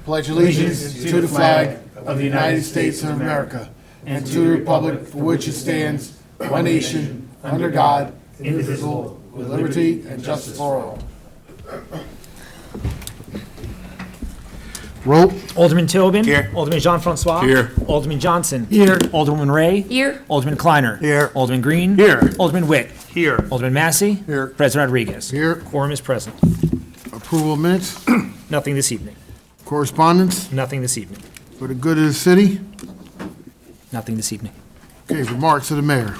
pledge allegiance to the flag of the United States of America and to the republic for which it stands, one nation, under God, indivisible, with liberty and justice for all. Roll. Alderman Tobin. Here. Alderman Jean-Francois. Here. Alderman Johnson. Here. Alderwoman Ray. Here. Alderman Kleiner. Here. Alderman Green. Here. Alderman Witt. Here. Alderman Massey. Here. President Rodriguez. Here. Quorum is present. Approval of minutes. Nothing this evening. Correspondence Nothing this evening. for the good of the city. Nothing this evening. Okay, remarks of the mayor.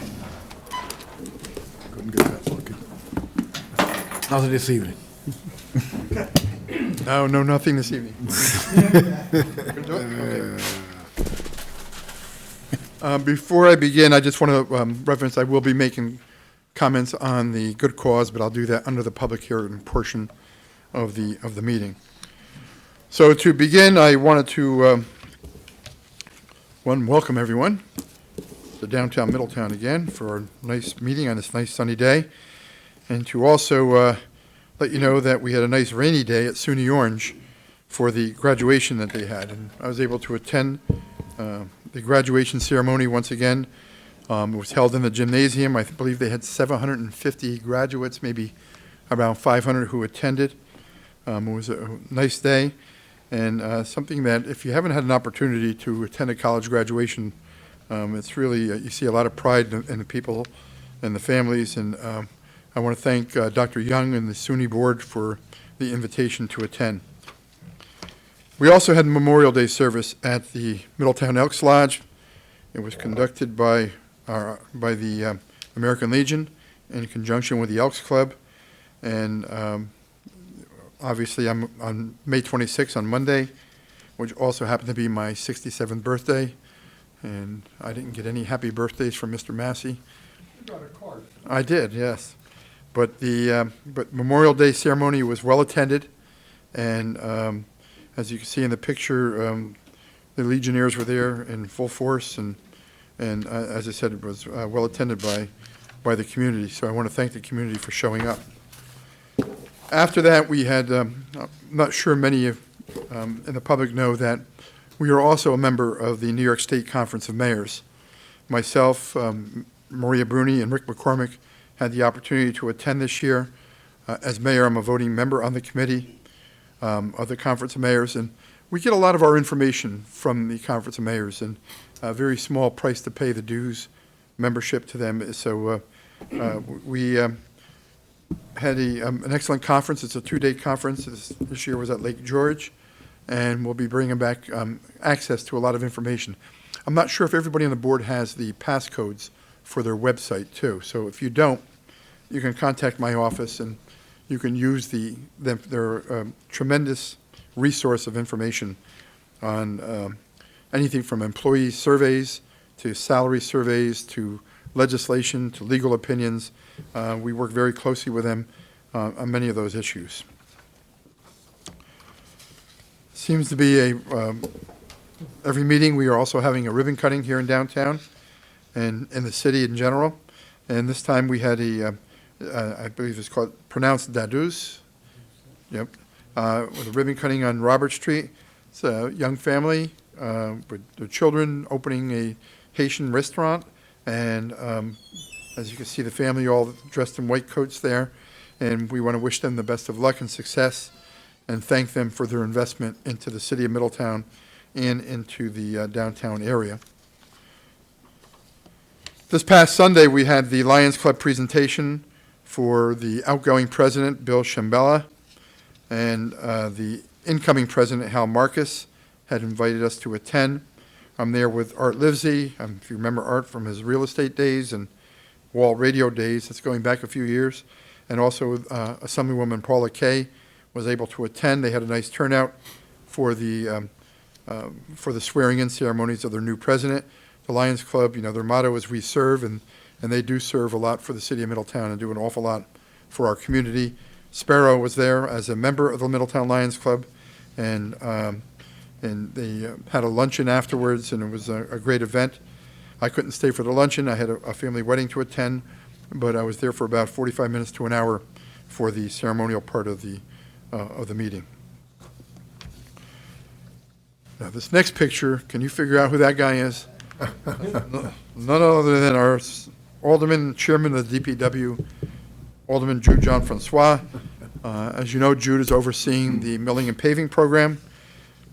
Couldn't get that looking. Nothing this evening. No, nothing this evening. Before I begin, I just want to reference, I will be making comments on the good cause, but I'll do that under the public hearing portion of the meeting. So to begin, I wanted to, welcome everyone to downtown Middletown again for a nice meeting on this nice sunny day, and to also let you know that we had a nice rainy day at SUNY Orange for the graduation that they had. And I was able to attend the graduation ceremony once again. It was held in the gymnasium. I believe they had 750 graduates, maybe around 500 who attended. It was a nice day, and something that if you haven't had an opportunity to attend a college graduation, it's really, you see a lot of pride in the people and the families, and I want to thank Dr. Young and the SUNY board for the invitation to attend. We also had a Memorial Day service at the Middletown Elks Lodge. It was conducted by the American Legion in conjunction with the Elks Club, and obviously I'm on May 26th on Monday, which also happened to be my 67th birthday, and I didn't get any happy birthdays from Mr. Massey. You got a card. I did, yes. But the Memorial Day ceremony was well attended, and as you can see in the picture, the Legionnaires were there in full force, and as I said, it was well attended by the community. So I want to thank the community for showing up. After that, we had, I'm not sure many of in the public know that we are also a member of the New York State Conference of Mayors. Myself, Maria Bruni, and Rick McCormick had the opportunity to attend this year. As mayor, I'm a voting member on the committee of the Conference of Mayors, and we get a lot of our information from the Conference of Mayors, and a very small price to pay the dues membership to them. So we had an excellent conference. It's a 2-day conference. This year was at Lake George, and we'll be bringing back access to a lot of information. I'm not sure if everybody on the board has the passcodes for their website too. So if you don't, you can contact my office, and you can use their tremendous resource of information on anything from employee surveys to salary surveys to legislation to legal opinions. We work very closely with them on many of those issues. Seems to be every meeting we are also having a ribbon cutting here in downtown and in the city in general. And this time we had I believe it's pronounced Dadus. Yep. With a ribbon cutting on Robert Street. It's a young family with their children opening a Haitian restaurant. And as you can see, the family all dressed in white coats there. And we want to wish them the best of luck and success and thank them for their investment into the city of Middletown and into the downtown area. This past Sunday, we had the Lions Club presentation for the outgoing president, Bill Shambella, and the incoming president, Hal Marcus, had invited us to attend. I'm there with Art Livesey, if you remember Art from his real estate days and Wall Radio days. That's going back a few years. And also Assemblywoman Paula Kay was able to attend. They had a nice turnout for the swearing-in ceremonies of their new president. The Lions Club, their motto is "We serve," and they do serve a lot for the city of Middletown and do an awful lot for our community. Sparrow was there as a member of the Middletown Lions Club, and they had a luncheon afterwards, and it was a great event. I couldn't stay for the luncheon. I had a family wedding to attend, but I was there for about 45 minutes to an hour for the ceremonial part of the meeting. Now, this next picture, can you figure out who that guy is? None other than our Alderman, Chairman of the DPW, Alderman Jude John Francois. As you know, Jude is overseeing the milling and paving program.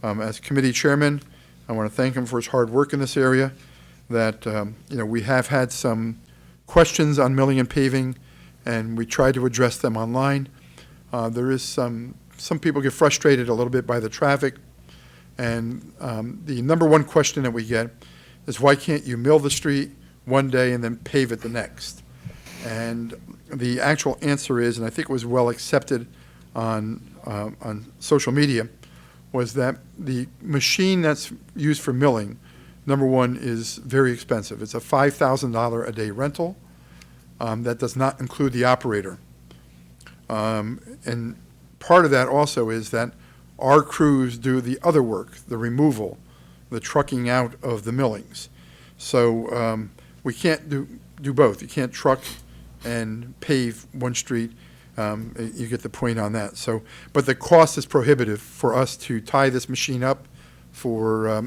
As committee chairman, I want to thank him for his hard work in this area. That we have had some questions on milling and paving, and we try to address them online. There is some people get frustrated a little bit by the traffic, and the number one question that we get is, why can't you mill the street one day and then pave it the next? And the actual answer is, and I think it was well accepted on social media, was that the machine that's used for milling, number one, is very expensive. It's a $5,000 a day rental. That does not include the operator. And part of that also is that our crews do the other work, the removal, the trucking out of the millings. So we can't do both. You can't truck and pave one street. You get the point on that. So, but the cost is prohibitive for us to tie this machine up for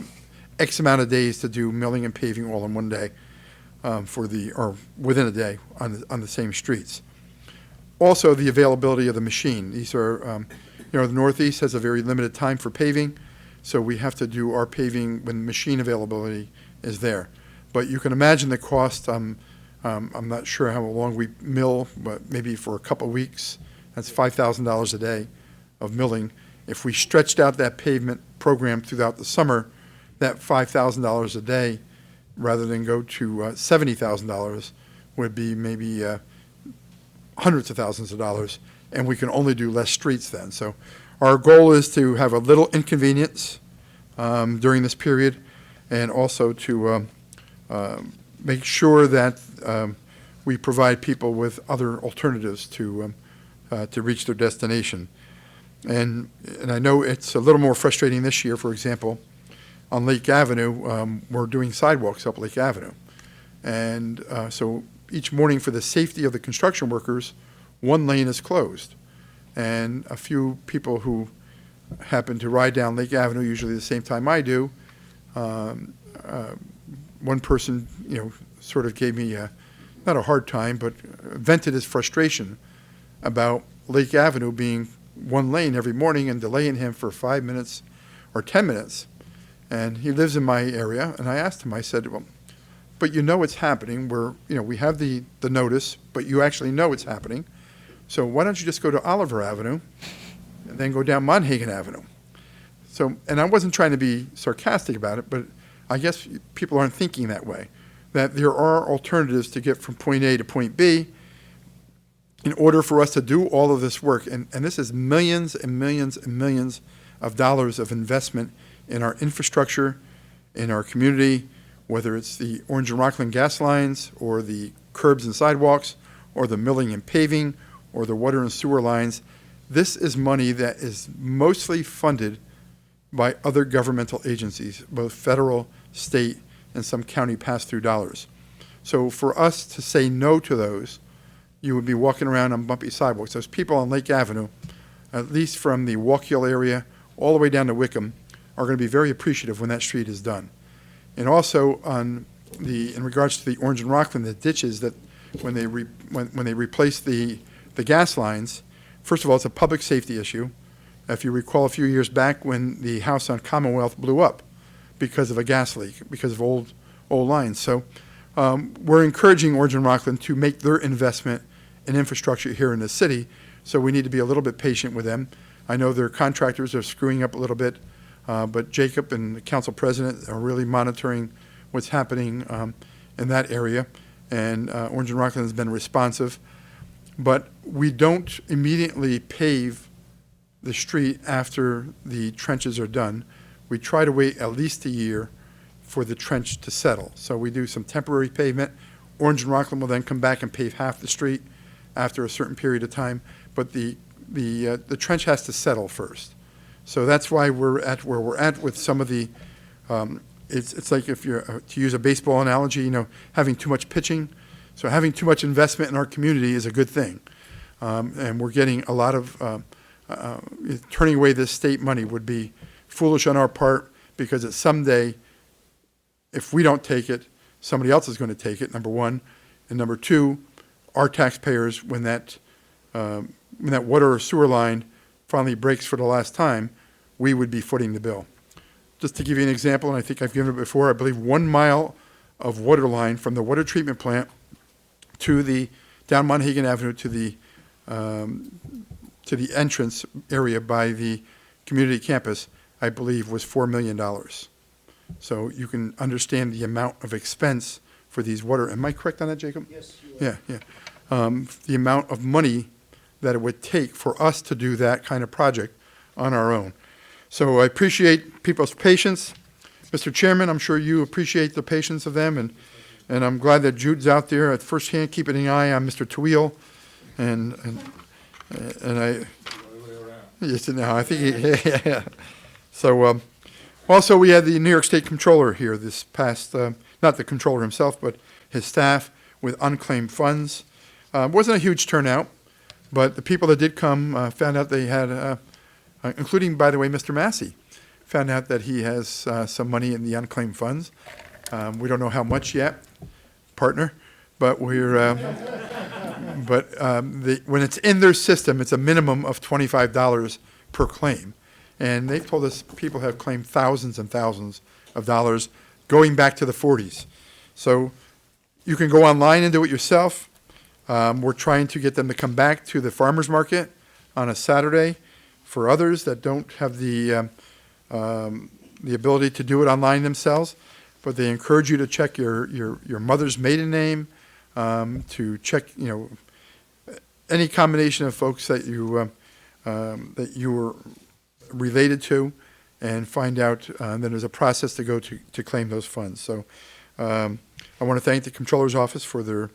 X amount of days to do milling and paving all in one day, or within a day on the same streets. Also, the availability of the machine. These are, the Northeast has a very limited time for paving, so we have to do our paving when machine availability is there. But you can imagine the cost. I'm not sure how long we mill, but maybe for a couple of weeks. That's $5,000 a day of milling. If we stretched out that pavement program throughout the summer, that $5,000 a day, rather than go to $70,000, would be maybe hundreds of thousands of dollars, and we can only do less streets then. So our goal is to have a little inconvenience during this period, and also to make sure that we provide people with other alternatives to reach their destination. And I know it's a little more frustrating this year. For example, on Lake Avenue, we're doing sidewalks up Lake Avenue. And so each morning, for the safety of the construction workers, one lane is closed. And a few people who happen to ride down Lake Avenue, usually the same time I do, one person, sort of gave me not a hard time, but vented his frustration about Lake Avenue being one lane every morning and delaying him for 5 minutes or 10 minutes. And he lives in my area, and I asked him, I said, well, but you know it's happening. We have the notice, but you actually know it's happening. So why don't you just go to Oliver Avenue and then go down Monhagen Avenue? So, and I wasn't trying to be sarcastic about it, but I guess people aren't thinking that way, that there are alternatives to get from point A to point B in order for us to do all of this work. And this is millions and millions and millions of dollars of investment in our infrastructure, in our community, whether it's the Orange and Rockland gas lines or the curbs and sidewalks or the milling and paving or the water and sewer lines. This is money that is mostly funded by other governmental agencies, both federal, state, and some county pass-through dollars. So for us to say no to those, you would be walking around on bumpy sidewalks. Those people on Lake Avenue, at least from the Walk Hill area all the way down to Wickham, are going to be very appreciative when that street is done. And also in regards to the Orange and Rockland, the ditches that when they replace the gas lines, first of all, it's a public safety issue. If you recall a few years back when the house on Commonwealth blew up because of a gas leak, because of old lines. So we're encouraging Orange and Rockland to make their investment in infrastructure here in the city, so we need to be a little bit patient with them. I know their contractors are screwing up a little bit, but Jacob and the council president are really monitoring what's happening in that area, and Orange and Rockland has been responsive. But we don't immediately pave the street after the trenches are done. We try to wait at least a year for the trench to settle. So we do some temporary pavement. Orange and Rockland will then come back and pave half the street after a certain period of time, but the trench has to settle first. So that's why we're at where we're at with some of the, it's like if you're, to use a baseball analogy, having too much pitching. So having too much investment in our community is a good thing. And we're getting a lot of, turning away this state money would be foolish on our part, because it's someday, if we don't take it, somebody else is going to take it, number one. And number two, our taxpayers, when that water or sewer line finally breaks for the last time, we would be footing the bill. Just to give you an example, and I think I've given it before, I believe 1 mile of water line from the water treatment plant to the, down Monhegan Avenue to the entrance area by the community campus, I believe was $4 million. So you can understand the amount of expense for these water, am I correct on that, Jacob? Yes, you are. Yeah. The amount of money that it would take for us to do that kind of project on our own. So I appreciate people's patience. Mr. Chairman, I'm sure you appreciate the patience of them, and I'm glad that Jude's out there at first hand keeping an eye on Mr. Tawil, and I, yes, no, I think he, yeah. So also we had the New York State Comptroller here this past, not the Comptroller himself, but his staff with unclaimed funds. Wasn't a huge turnout, but the people that did come found out they had, including, by the way, Mr. Massey, found out that he has some money in the unclaimed funds. We don't know how much yet, partner, but we're, when it's in their system, it's a minimum of $25 per claim. And they've told us people have claimed thousands and thousands of dollars going back to the 40s. So you can go online and do it yourself. We're trying to get them to come back to the farmer's market on a Saturday. For others that don't have the ability to do it online themselves, but they encourage you to check your mother's maiden name, to check, any combination of folks that you were related to, and find out that there's a process to go to claim those funds. So I want to thank the Comptroller's Office for their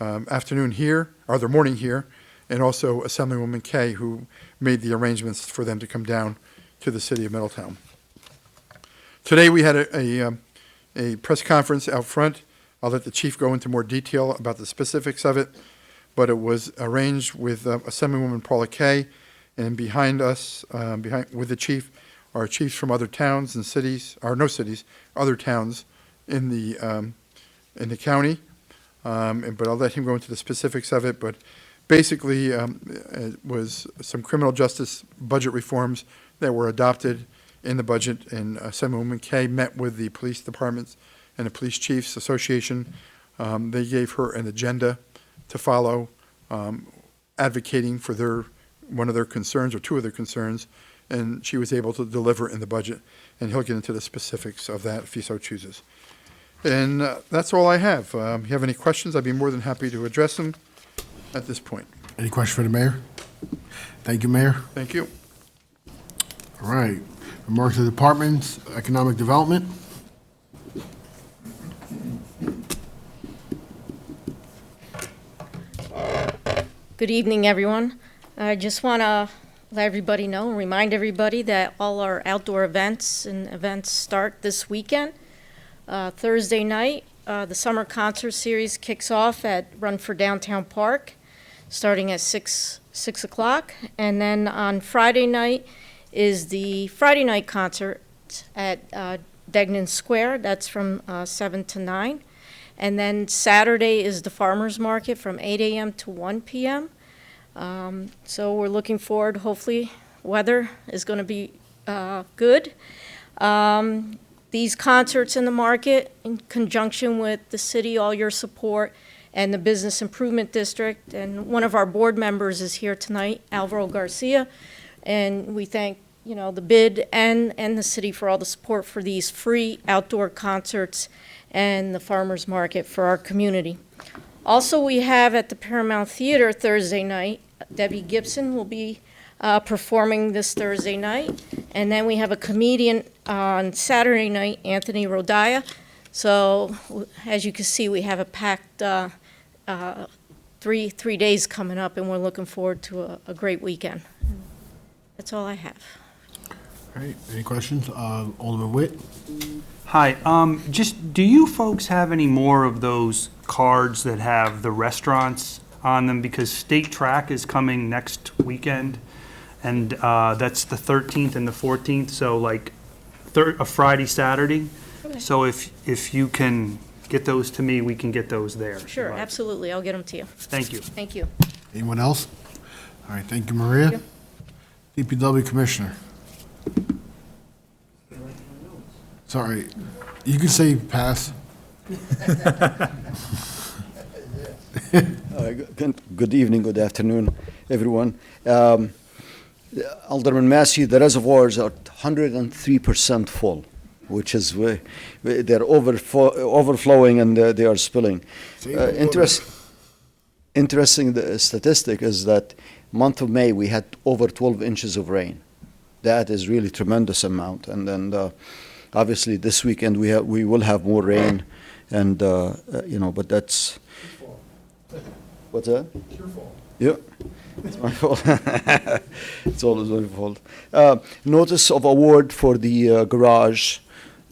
afternoon here, or their morning here, and also Assemblywoman Kay, who made the arrangements for them to come down to the city of Middletown. Today we had a press conference out front. I'll let the chief go into more detail about the specifics of it, but it was arranged with Assemblywoman Paula Kay, and behind us, with the chief, are chiefs from other towns and cities, or no cities, other towns in the county. But I'll let him go into the specifics of it. But basically, it was some criminal justice budget reforms that were adopted in the budget, and Assemblywoman Kay met with the police departments and the Police Chiefs Association. They gave her an agenda to follow, advocating for one of their concerns or two of their concerns, and she was able to deliver in the budget. And he'll get into the specifics of that if he so chooses. And that's all I have. If you have any questions, I'd be more than happy to address them at this point. Any question for the mayor? Thank you, Mayor. Thank you. All right. Remarks of the departments, economic development. Good evening, everyone. I just want to let everybody know and remind everybody that all our outdoor events start this weekend. Thursday night, the summer concert series kicks off at Run for Downtown Park, starting at 6 o'clock. And then on Friday night is the Friday night concert at Degnan Square. That's from 7 to 9. And then Saturday is the farmer's market from 8 a.m. to 1 p.m. So we're looking forward. Hopefully, weather is going to be good. These concerts in the market, in conjunction with the city, all your support, and the Business Improvement District. And one of our board members is here tonight, Alvaro Garcia. And we thank, the BID and the city for all the support for these free outdoor concerts and the farmers market for our community. Also, we have at the Paramount Theater Thursday night, Debbie Gibson will be performing this Thursday night. And then we have a comedian on Saturday night, Anthony Rodaya. So as you can see, we have a packed three days coming up, and we're looking forward to a great weekend. That's all I have. All right. Any questions? Alderman Witt. Hi, just, do you folks have any more of those cards that have the restaurants on them? Because State Track is coming next weekend, and that's the 13th and the 14th, so like a Friday, Saturday. So if you can get those to me, we can get those there. Sure, absolutely. I'll get them to you. Thank you. Thank you. Anyone else? All right, thank you, Maria. DPW Commissioner. Sorry, you can say pass. Good evening, good afternoon, everyone. Alderman Massey, the reservoirs are 103% full, which is they're overflowing and they are spilling. Interesting the statistic is that month of May we had over 12 inches of rain. That is really tremendous amount. And then obviously this weekend we will have more rain, and but that's. What's that? It's your fault. Yeah, it's my fault. It's always my fault. Notice of award for the garage,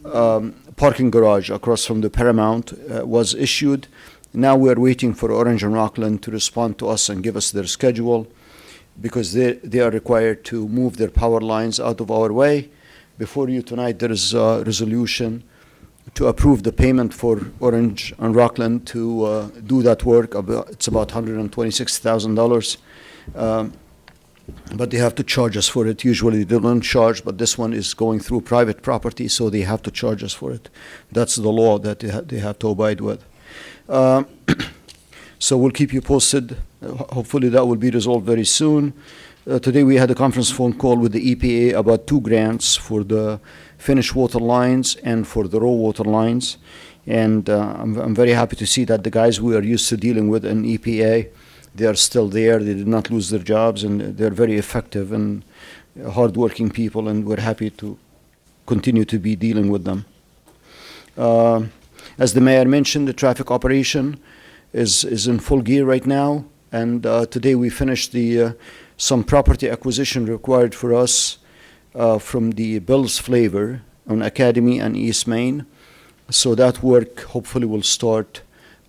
parking garage across from the Paramount was issued. Now we're waiting for Orange and Rockland to respond to us and give us their schedule, because they are required to move their power lines out of our way. Before you tonight, there is a resolution to approve the payment for Orange and Rockland to do that work. It's about $126,000. But they have to charge us for it. Usually they don't charge, but this one is going through private property, so they have to charge us for it. That's the law that they have to abide with. So we'll keep you posted. Hopefully that will be resolved very soon. Today we had a conference phone call with the EPA about 2 grants for the finished water lines and for the raw water lines. And I'm very happy to see that the guys we are used to dealing with in EPA, they are still there. They did not lose their jobs, and they're very effective and hardworking people, and we're happy to continue to be dealing with them. As the mayor mentioned, the traffic operation is in full gear right now, and today we finished some property acquisition required for us from the Bill's Flavor on Academy and East Main. So that work hopefully will start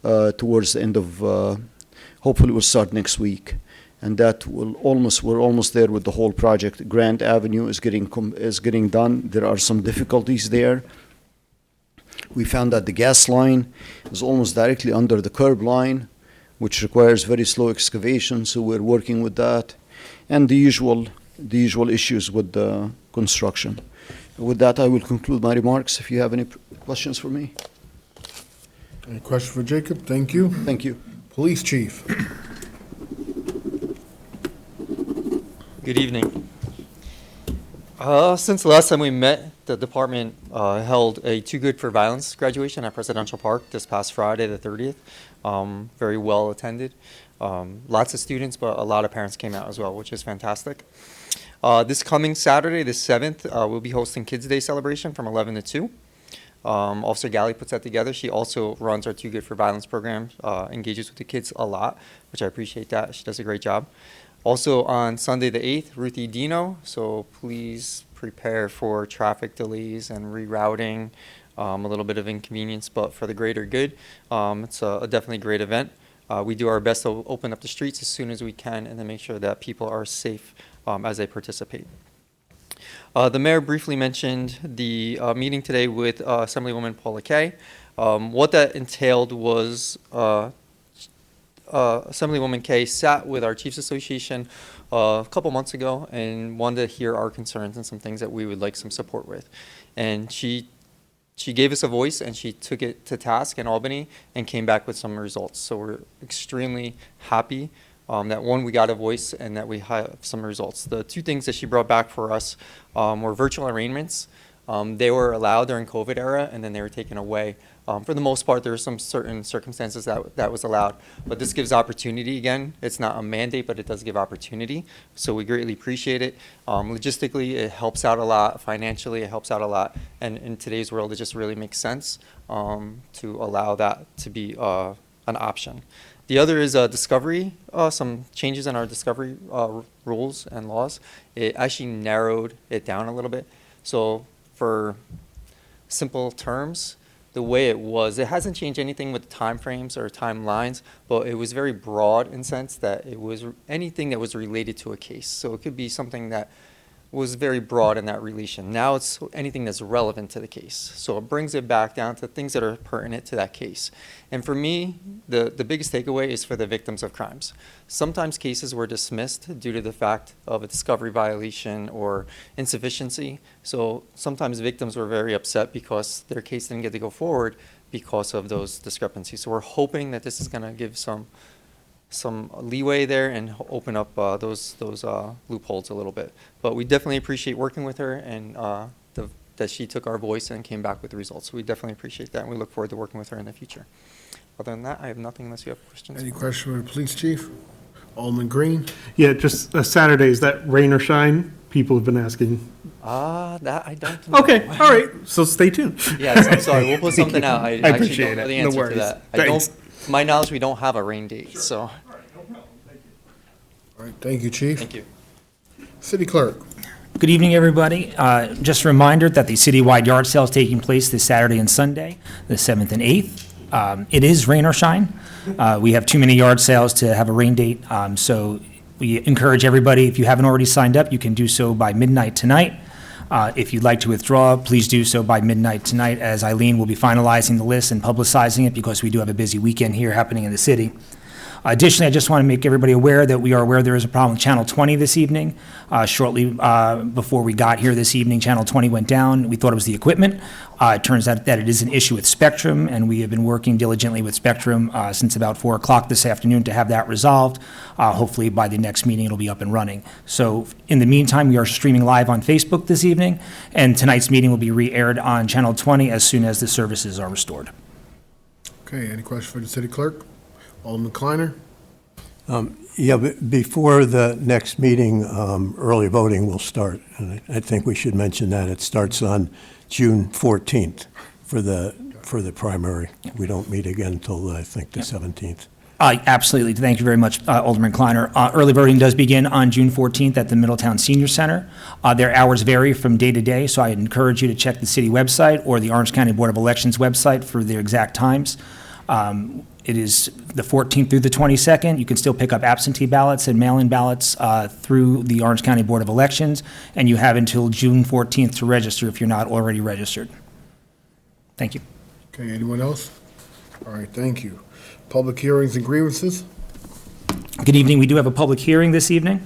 towards the end of, hopefully will start next week. And that we're almost there with the whole project. Grant Avenue is getting done. There are some difficulties there. We found that the gas line is almost directly under the curb line, which requires very slow excavation, so we're working with that. And the usual issues with the construction. With that, I will conclude my remarks. If you have any questions for me. Any question for Jacob? Thank you. Thank you. Police Chief. Good evening. Since the last time we met, the department held a Too Good for Violence graduation at Presidential Park this past Friday, the 30th. Very well attended. Lots of students, but a lot of parents came out as well, which is fantastic. This coming Saturday, the 7th, we'll be hosting Kids Day celebration from 11 to 2. Officer Galley puts that together. She also runs our Too Good for Violence program, engages with the kids a lot, which I appreciate that. She does a great job. Also on Sunday the 8th, Ruthie Dino, so please prepare for traffic delays and rerouting, a little bit of inconvenience, but for the greater good. It's a definitely great event. We do our best to open up the streets as soon as we can and then make sure that people are safe as they participate. The mayor briefly mentioned the meeting today with Assemblywoman Paula Kay. What that entailed was Assemblywoman Kay sat with our Chiefs Association a couple months ago and wanted to hear our concerns and some things that we would like some support with. And she gave us a voice, and she took it to task in Albany and came back with some results. So we're extremely happy that, one, we got a voice and that we have some results. The 2 things that she brought back for us were virtual arraignments. They were allowed during COVID era, and then they were taken away. For the most part, there were some certain circumstances that was allowed, but this gives opportunity again. It's not a mandate, but it does give opportunity, so we greatly appreciate it. Logistically, it helps out a lot. Financially, it helps out a lot, and in today's world, it just really makes sense to allow that to be an option. The other is discovery, some changes in our discovery rules and laws. It actually narrowed it down a little bit. So for simple terms, the way it was, it hasn't changed anything with timeframes or timelines, but it was very broad in sense that it was anything that was related to a case. So it could be something that was very broad in that relation. Now it's anything that's relevant to the case. So it brings it back down to things that are pertinent to that case. And for me, the biggest takeaway is for the victims of crimes. Sometimes cases were dismissed due to the fact of a discovery violation or insufficiency. So sometimes victims were very upset because their case didn't get to go forward because of those discrepancies. So we're hoping that this is going to give some leeway there and open up those loopholes a little bit. But we definitely appreciate working with her and that she took our voice and came back with the results. So we definitely appreciate that, and we look forward to working with her in the future. Other than that, I have nothing unless you have questions. Any question for the police chief? Alderman Green? Yeah, just Saturday, is that rain or shine? People have been asking. That I don't know. Okay, all right, so stay tuned. Yes, I'm sorry. We'll put something out. I actually appreciate don't know it. the No answer worries. to that. Thanks. To my knowledge, we don't have a rain date, so All right, thank you, chief. thank you. City clerk? Good evening, everybody. Just a reminder that the citywide yard sale is taking place this Saturday and Sunday, the 7th and 8th. It is rain or shine. We have too many yard sales to have a rain date, so we encourage everybody, if you haven't already signed up, you can do so by midnight tonight. If you'd like to withdraw, please do so by midnight tonight, as Eileen will be finalizing the list and publicizing it, because we do have a busy weekend here happening in the city. Additionally, I just want to make everybody aware that we are aware there is a problem with Channel 20 this evening. Shortly before we got here this evening, Channel 20 went down. We thought it was the equipment. It turns out that it is an issue with Spectrum, and we have been working diligently with Spectrum since about 4 o'clock this afternoon to have that resolved. Hopefully by the next meeting, it'll be up and running. So in the meantime, we are streaming live on Facebook this evening, and tonight's meeting will be re-aired on Channel 20 as soon as the services are restored. Okay, any question for the city clerk? Alderman Kleiner? Yeah, but before the next meeting, early voting will start. And I think we should mention that. It starts on June 14th for the primary. We don't meet again until, I think, the 17th. Absolutely. Thank you very much, Alderman Kleiner. Early voting does begin on June 14th at the Middletown Senior Center. Their hours vary from day to day, so I encourage you to check the city website or the Orange County Board of Elections website for their exact times. It is the 14th through the 22nd. You can still pick up absentee ballots and mail-in ballots through the Orange County Board of Elections, and you have until June 14th to register if you're not already registered. Thank you. Okay, anyone else? All right, thank you. Public hearings and grievances? Good evening. We do have a public hearing this evening.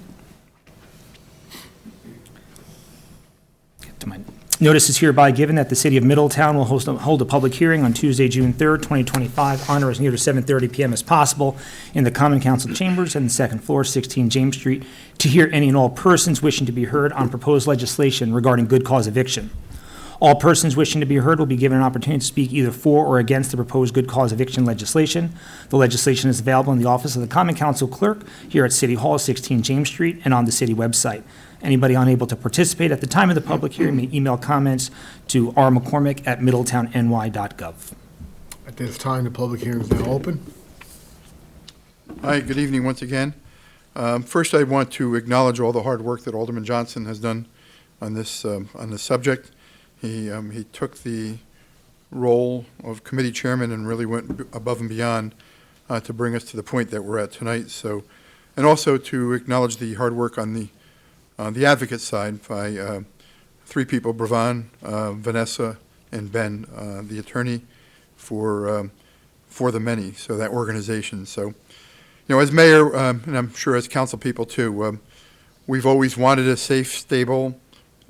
Get to my notice is hereby given that the city of Middletown will hold a public hearing on Tuesday, June 3rd, 2025, on or as near to 7:30 p.m. as possible in the Common Council Chambers on the second floor, 16 James Street, to hear any and all persons wishing to be heard on proposed legislation regarding good cause eviction. All persons wishing to be heard will be given an opportunity to speak either for or against the proposed good cause eviction legislation. The legislation is available in the office of the Common Council Clerk here at City Hall, 16 James Street, and on the city website. Anybody unable to participate at the time of the public hearing may email comments to rmccormick@middletownny.gov. At this time, the public hearing is now open. Hi, good evening once again. First, I want to acknowledge all the hard work that Alderman Johnson has done on this subject. He took the role of committee chairman and really went above and beyond to bring us to the point that we're at tonight. So, and also to acknowledge the hard work on the advocate side by 3 people: Bravan, Vanessa, and Ben, the attorney for the many. So that organization. So, you know, as mayor, and I'm sure as council people too, we've always wanted a safe, stable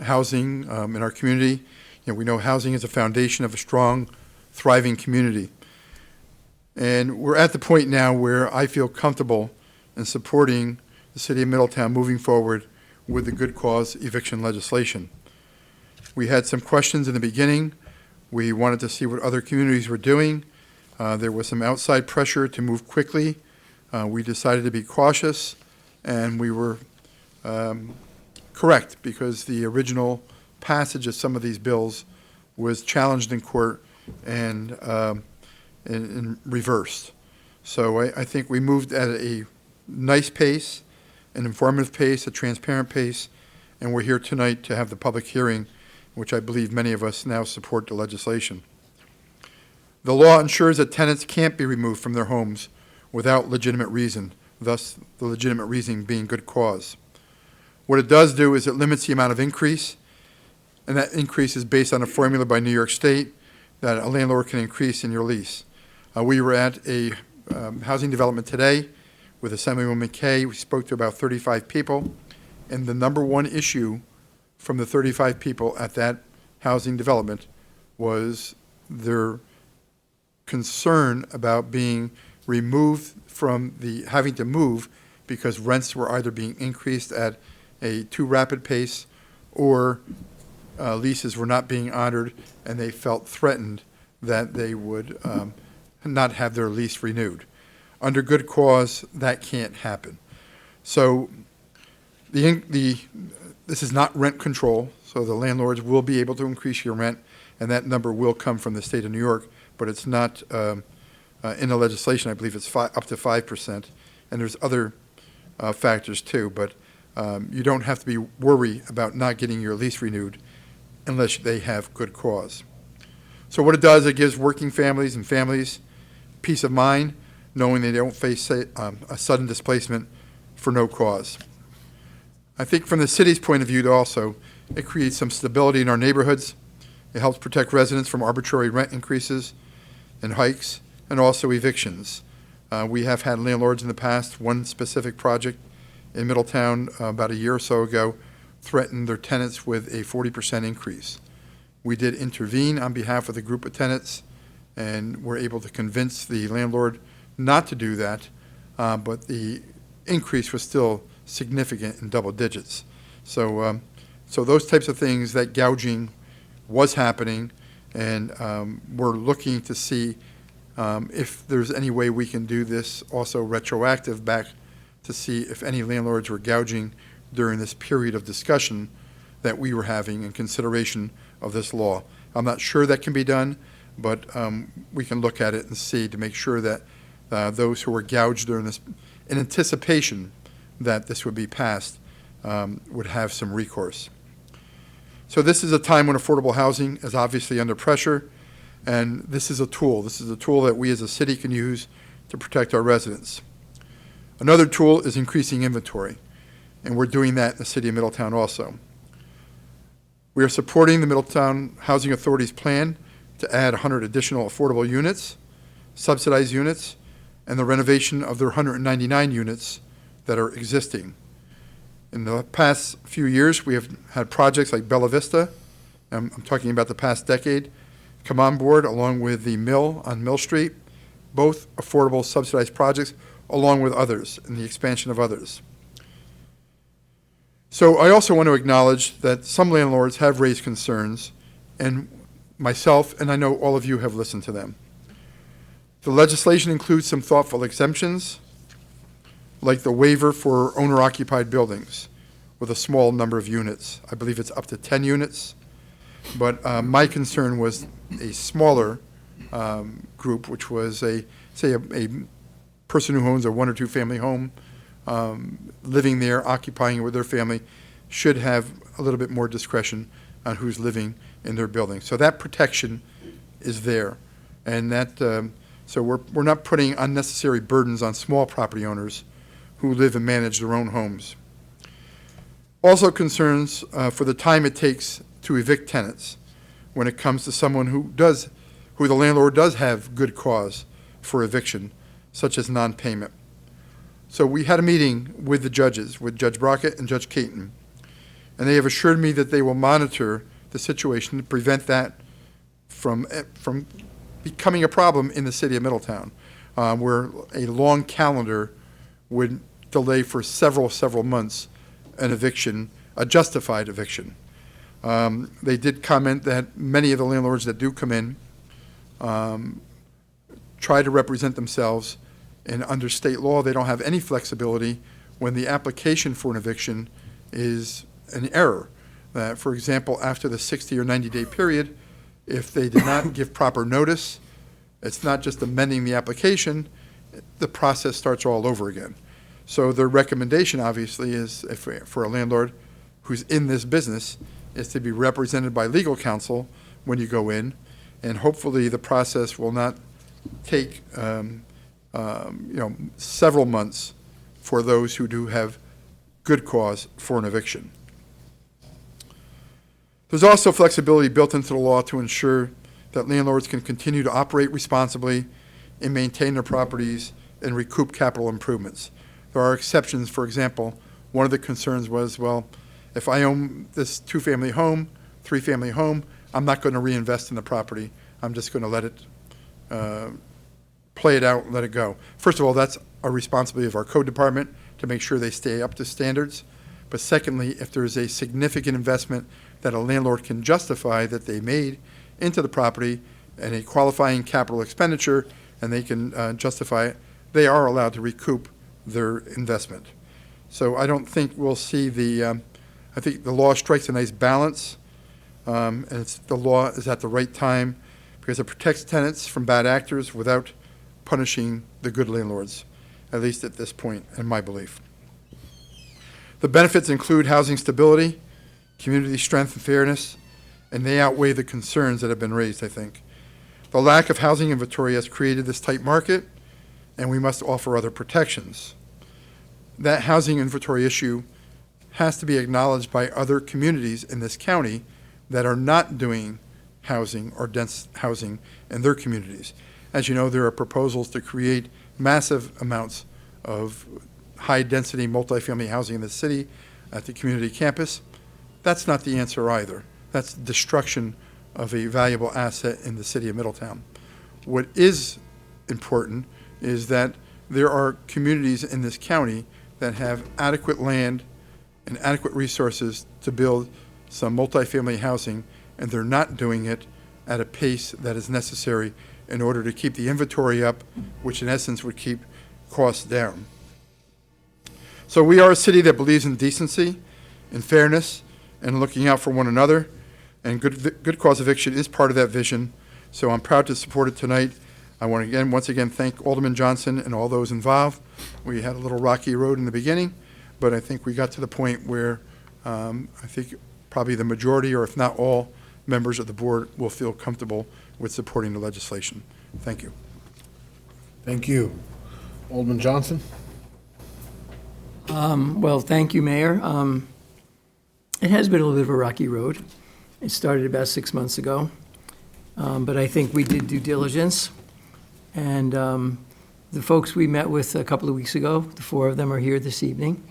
housing in our community. You know, we know housing is a foundation of a strong, thriving community. And we're at the point now where I feel comfortable in supporting the city of Middletown moving forward with the good cause eviction legislation. We had some questions in the beginning. We wanted to see what other communities were doing. There was some outside pressure to move quickly. We decided to be cautious, and we were correct, because the original passage of some of these bills was challenged in court and reversed. So I think we moved at a nice pace, an informative pace, a transparent pace, and we're here tonight to have the public hearing, which I believe many of us now support the legislation. The law ensures that tenants can't be removed from their homes without legitimate reason, thus the legitimate reason being good cause. What it does do is it limits the amount of increase, and that increase is based on a formula by New York State that a landlord can increase in your lease. We were at a housing development today with Assemblywoman Kay. We spoke to about 35 people, and the number one issue from the 35 people at that housing development was their concern about being removed from the having to move because rents were either being increased at a too rapid pace or leases were not being honored, and they felt threatened that they would not have their lease renewed. Under good cause, that can't happen. So this is not rent control, so the landlords will be able to increase your rent, and that number will come from the state of New York, but it's not in the legislation. I believe it's up to 5%, and there's other factors too, but you don't have to be worried about not getting your lease renewed unless they have good cause. So what it does, it gives working families and families peace of mind, knowing they don't face a sudden displacement for no cause. I think from the city's point of view also, it creates some stability in our neighborhoods. It helps protect residents from arbitrary rent increases and hikes, and also evictions. We have had landlords in the past, one specific project in Middletown about a year or so ago, threatened their tenants with a 40% increase. We did intervene on behalf of the group of tenants and were able to convince the landlord not to do that, but the increase was still significant in double digits. So those types of things, that gouging was happening, and we're looking to see if there's any way we can do this also retroactive back to see if any landlords were gouging during this period of discussion that we were having in consideration of this law. I'm not sure that can be done, but we can look at it and see to make sure that those who were gouged during this, in anticipation that this would be passed, would have some recourse. So this is a time when affordable housing is obviously under pressure, and this is a tool. This is a tool that we as a city can use to protect our residents. Another tool is increasing inventory, and we're doing that in the city of Middletown also. We are supporting the Middletown Housing Authority's plan to add 100 additional affordable units, subsidized units, and the renovation of their 199 units that are existing. In the past few years, we have had projects like Bella Vista, I'm talking about the past decade, come on board along with the Mill on Mill Street, both affordable subsidized projects, along with others, and the expansion of others. So I also want to acknowledge that some landlords have raised concerns, and myself, and I know all of you have listened to them. The legislation includes some thoughtful exemptions, like the waiver for owner-occupied buildings with a small number of units. I believe it's up to 10 units. But my concern was a smaller group, which was a person who owns a one or two family home, living there, occupying it with their family, should have a little bit more discretion on who's living in their building. So that protection is there. And that, so we're not putting unnecessary burdens on small property owners who live and manage their own homes. Also concerns for the time it takes to evict tenants when it comes to someone who the landlord does have good cause for eviction, such as non-payment. So we had a meeting with the judges, with Judge Brockett and Judge Caton, and they have assured me that they will monitor the situation to prevent that from becoming a problem in the city of Middletown, where a long calendar would delay for several months an eviction, a justified eviction. They did comment that many of the landlords that do come in try to represent themselves, and under state law, they don't have any flexibility when the application for an eviction is an error. For example, after the 60 or 90-day period, if they did not give proper notice, it's not just amending the application, the process starts all over again. So their recommendation, obviously, is for a landlord who's in this business, is to be represented by legal counsel when you go in, and hopefully the process will not take several months for those who do have good cause for an eviction. There's also flexibility built into the law to ensure that landlords can continue to operate responsibly and maintain their properties and recoup capital improvements. There are exceptions. For example, one of the concerns was, well, if I own this two-family home, three-family home, I'm not going to reinvest in the property. I'm just going to let it play it out and let it go. First of all, that's a responsibility of our code department to make sure they stay up to standards. But secondly, if there's a significant investment that a landlord can justify that they made into the property and a qualifying capital expenditure, and they can justify it, they are allowed to recoup their investment. So I don't think we'll see I think the law strikes a nice balance, and the law is at the right time because it protects tenants from bad actors without punishing the good landlords, at least at this point, in my belief. The benefits include housing stability, community strength and fairness, and they outweigh the concerns that have been raised, I think. The lack of housing inventory has created this tight market, and we must offer other protections. That housing inventory issue has to be acknowledged by other communities in this county that are not doing housing or dense housing in their communities. As you know, there are proposals to create massive amounts of high-density multifamily housing in the city at the community campus. That's not the answer either. That's destruction of a valuable asset in the city of Middletown. What is important is that there are communities in this county that have adequate land and adequate resources to build some multifamily housing, and they're not doing it at a pace that is necessary in order to keep the inventory up, which in essence would keep costs down. So we are a city that believes in decency, in fairness, and looking out for one another, and good cause eviction is part of that vision. So I'm proud to support it tonight. I want to once again thank Alderman Johnson and all those involved. We had a little rocky road in the beginning, but I think we got to the point where I think probably the majority, or if not all, members of the board will feel comfortable with supporting the legislation. Thank you. Thank you. Alderman Johnson? Well, thank you, Mayor. It has been a little bit of a rocky road. It started about 6 months ago, but I think we did due diligence. And the folks we met with a couple of weeks ago, the four of them are here this evening.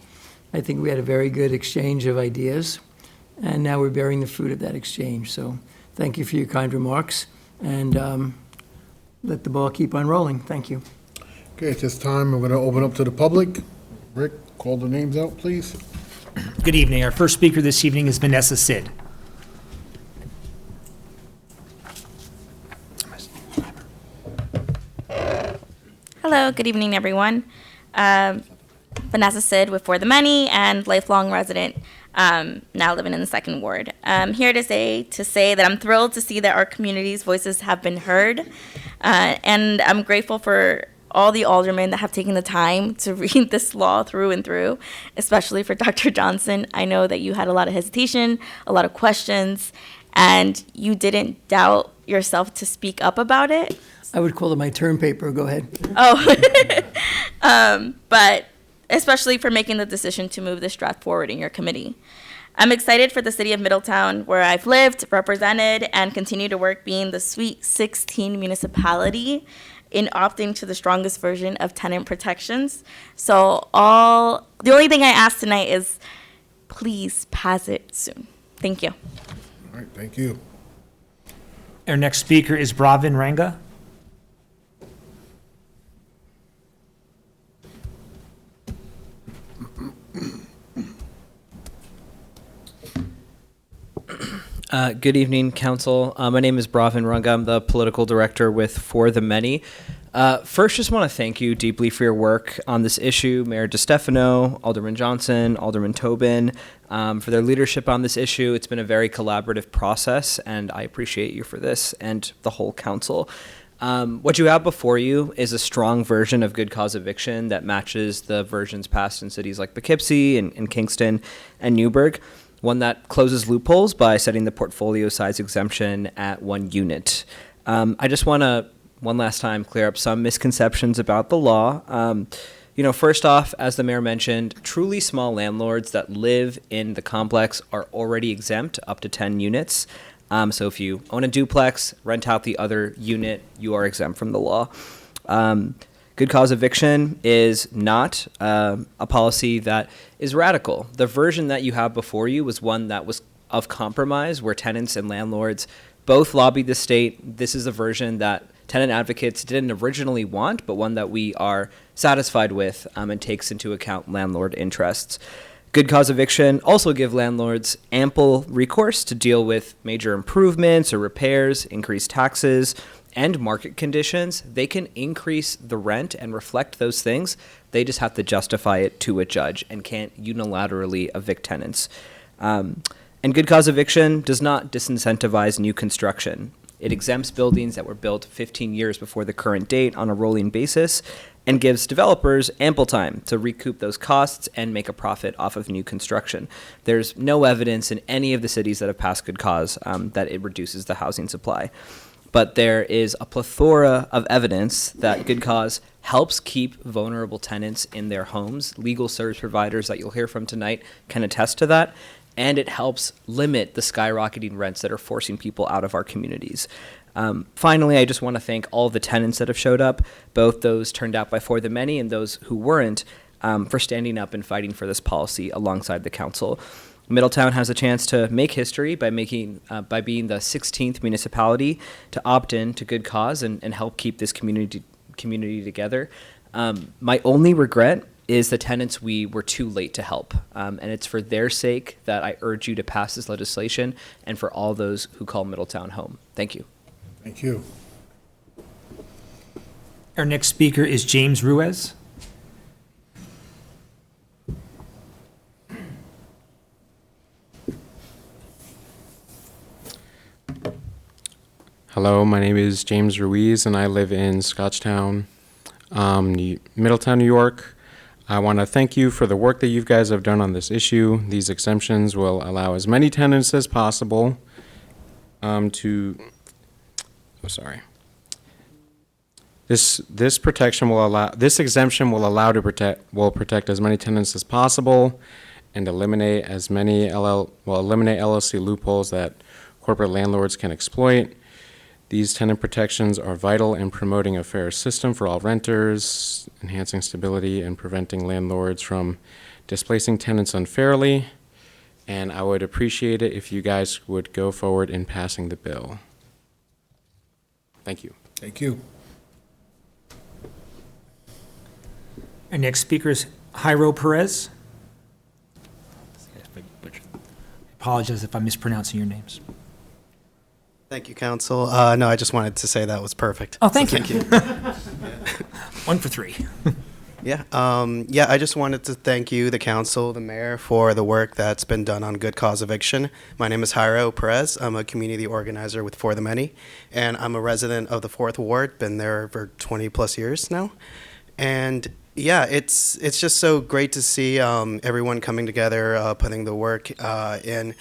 I think we had a very good exchange of ideas, and now we're bearing the fruit of that exchange. So thank you for your kind remarks, and let the ball keep on rolling. Thank you. Okay, at this time, I'm going to open up to the public. Rick, call the names out, please. Good evening. Our first speaker this evening is Vanessa Sid. Hello, good evening, everyone. Vanessa Sid with For the Many and lifelong resident, now living in the second ward. I'm here to say that I'm thrilled to see that our community's voices have been heard, and I'm grateful for all the aldermen that have taken the time to read this law through and through, especially for Dr. Johnson. I know that you had a lot of hesitation, a lot of questions, and you didn't doubt yourself to speak up about it. I would call it my term paper. Go ahead. Oh, but especially for making the decision to move this draft forward in your committee. I'm excited for the city of Middletown, where I've lived, represented, and continue to work, being the Sweet 16 municipality in opting to the strongest version of tenant protections. So the only thing I ask tonight is please pass it soon. Thank you. All right, thank you. Our next speaker is Bravin Ranga. Good evening, Council. My name is Bravin Ranga. I'm the political director with For the Many. First, just want to thank you deeply for your work on this issue, Mayor DeStefano, Alderman Johnson, Alderman Tobin, for their leadership on this issue. It's been a very collaborative process, and I appreciate you for this and the whole council. What you have before you is a strong version of good cause eviction that matches the versions passed in cities like Poughkeepsie and Kingston and Newburgh. One that closes loopholes by setting the portfolio size exemption at 1 unit. I just want to, one last time, clear up some misconceptions about the law. First off, as the mayor mentioned, truly small landlords that live in the complex are already exempt up to 10 units. So if you own a duplex, rent out the other unit, you are exempt from the law. Good cause eviction is not a policy that is radical. The version that you have before you was one that was of compromise, where tenants and landlords both lobbied the state. This is a version that tenant advocates didn't originally want, but one that we are satisfied with and takes into account landlord interests. Good cause eviction also give landlords ample recourse to deal with major improvements or repairs, increased taxes, and market conditions. They can increase the rent and reflect those things. They just have to justify it to a judge and can't unilaterally evict tenants. And good cause eviction does not disincentivize new construction. It exempts buildings that were built 15 years before the current date on a rolling basis and gives developers ample time to recoup those costs and make a profit off of new construction. There's no evidence in any of the cities that have passed good cause that it reduces the housing supply. But there is a plethora of evidence that good cause helps keep vulnerable tenants in their homes. Legal service providers that you'll hear from tonight can attest to that. And it helps limit the skyrocketing rents that are forcing people out of our communities. Finally, I just want to thank all the tenants that have showed up, both those turned out by For the Many and those who weren't, for standing up and fighting for this policy alongside the council. Middletown has a chance to make history by being the 16th municipality to opt in to good cause and help keep this community together. My only regret is the tenants we were too late to help. And it's for their sake that I urge you to pass this legislation and for all those who call Middletown home. Thank you. Thank you. Our next speaker is James Ruiz. Hello, my name is James Ruiz, and I live in Scotchtown, Middletown, New York. I want to thank you for the work that you guys have done on this issue. These exemptions will allow as many tenants as possible This protection will allow, this exemption will allow to protect as many tenants as possible and eliminate as many eliminate LLC loopholes that corporate landlords can exploit. These tenant protections are vital in promoting a fair system for all renters, enhancing stability, and preventing landlords from displacing tenants unfairly. And I would appreciate it if you guys would go forward in passing the bill. Thank you. Thank you. Our next speaker is Jairo Perez. I apologize if I'm mispronouncing your names. Thank you, Council. No, I just wanted to say that was perfect. Oh, thank So you. Thank you. 1 for 3. Yeah, I just wanted to thank you, the council, the mayor, for the work that's been done on good cause eviction. My name is Jairo Perez. I'm a community organizer with For the Many, and I'm a resident of the 4th Ward, been there for 20 plus years now. And yeah, it's just so great to see everyone coming together, putting the work in.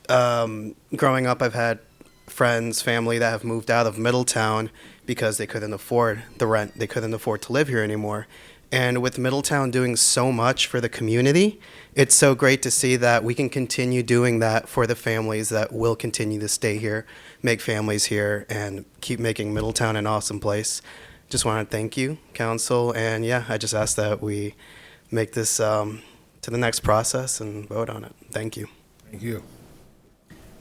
Growing up, I've had friends, family that have moved out of Middletown because they couldn't afford the rent. They couldn't afford to live here anymore. And with Middletown doing so much for the community, it's so great to see that we can continue doing that for the families that will continue to stay here, make families here, and keep making Middletown an awesome place. Just want to thank you, council, and yeah, I just ask that we make this to the next process and vote on it. Thank you. Thank you.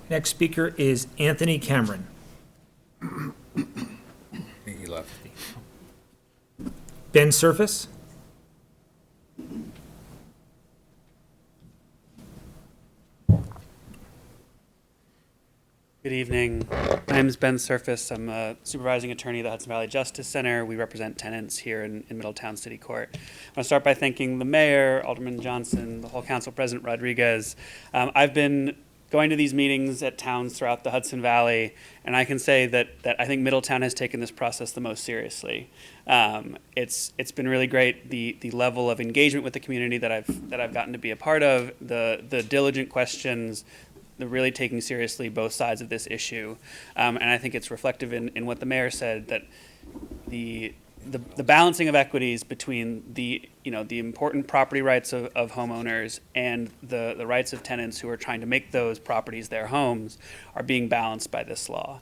Next speaker is Anthony Cameron. I think he left. Ben Surface. Good evening. My name is Ben Surface. I'm a supervising attorney at the Hudson Valley Justice Center. We represent tenants here in Middletown City Court. I want to start by thanking the mayor, Alderman Johnson, the whole council, President Rodriguez. I've been going to these meetings at towns throughout the Hudson Valley, and I can say that I think Middletown has taken this process the most seriously. It's been really great, the level of engagement with the community that I've gotten to be a part of, the diligent questions, the really taking seriously both sides of this issue. And I think it's reflective in what the mayor said, that the the balancing of equities between the important property rights of homeowners and the rights of tenants who are trying to make those properties their homes are being balanced by this law.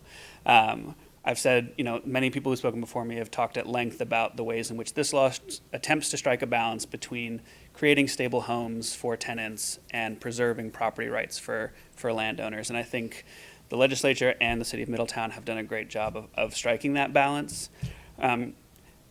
I've said, many people who've spoken before me have talked at length about the ways in which this law attempts to strike a balance between creating stable homes for tenants and preserving property rights for landowners. And I think the legislature and the city of Middletown have done a great job of striking that balance.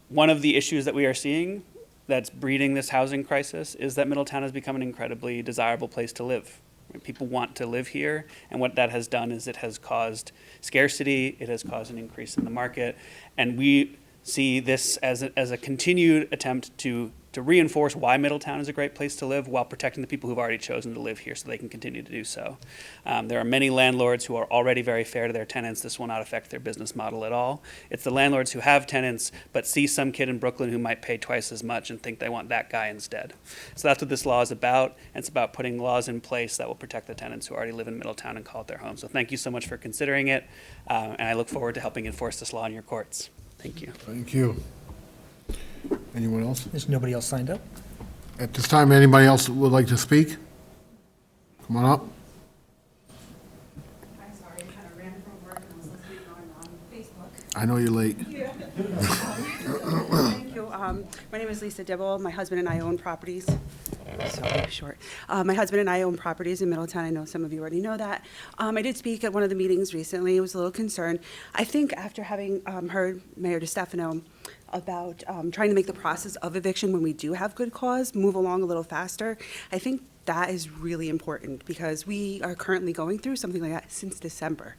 One of the issues that we are seeing that's breeding this housing crisis is that Middletown has become an incredibly desirable place to live. People want to live here, and what that has done is it has caused scarcity, it has caused an increase in the market, and we see this as a continued attempt to reinforce why Middletown is a great place to live while protecting the people who've already chosen to live here so they can continue to do so. There are many landlords who are already very fair to their tenants. This will not affect their business model at all. It's the landlords who have tenants but see some kid in Brooklyn who might pay twice as much and think they want that guy instead. So that's what this law is about. And it's about putting laws in place that will protect the tenants who already live in Middletown and call it their home. So thank you so much for considering it, and I look forward to helping enforce this law in your courts. Thank you. Thank you. Anyone else? There's nobody else signed up? At this time, anybody else would like to speak? Come on up. I'm sorry, I kind of ran from work and I was listening on Facebook. I know you're late. Thank you. My name is Lisa Dibble. My husband and I own properties. So short. My husband and I own properties in Middletown. I know some of you already know that. I did speak at one of the meetings recently. I was a little concerned. I think after having heard Mayor DeStefano about trying to make the process of eviction when we do have good cause move along a little faster, I think that is really important because we are currently going through something like that since December.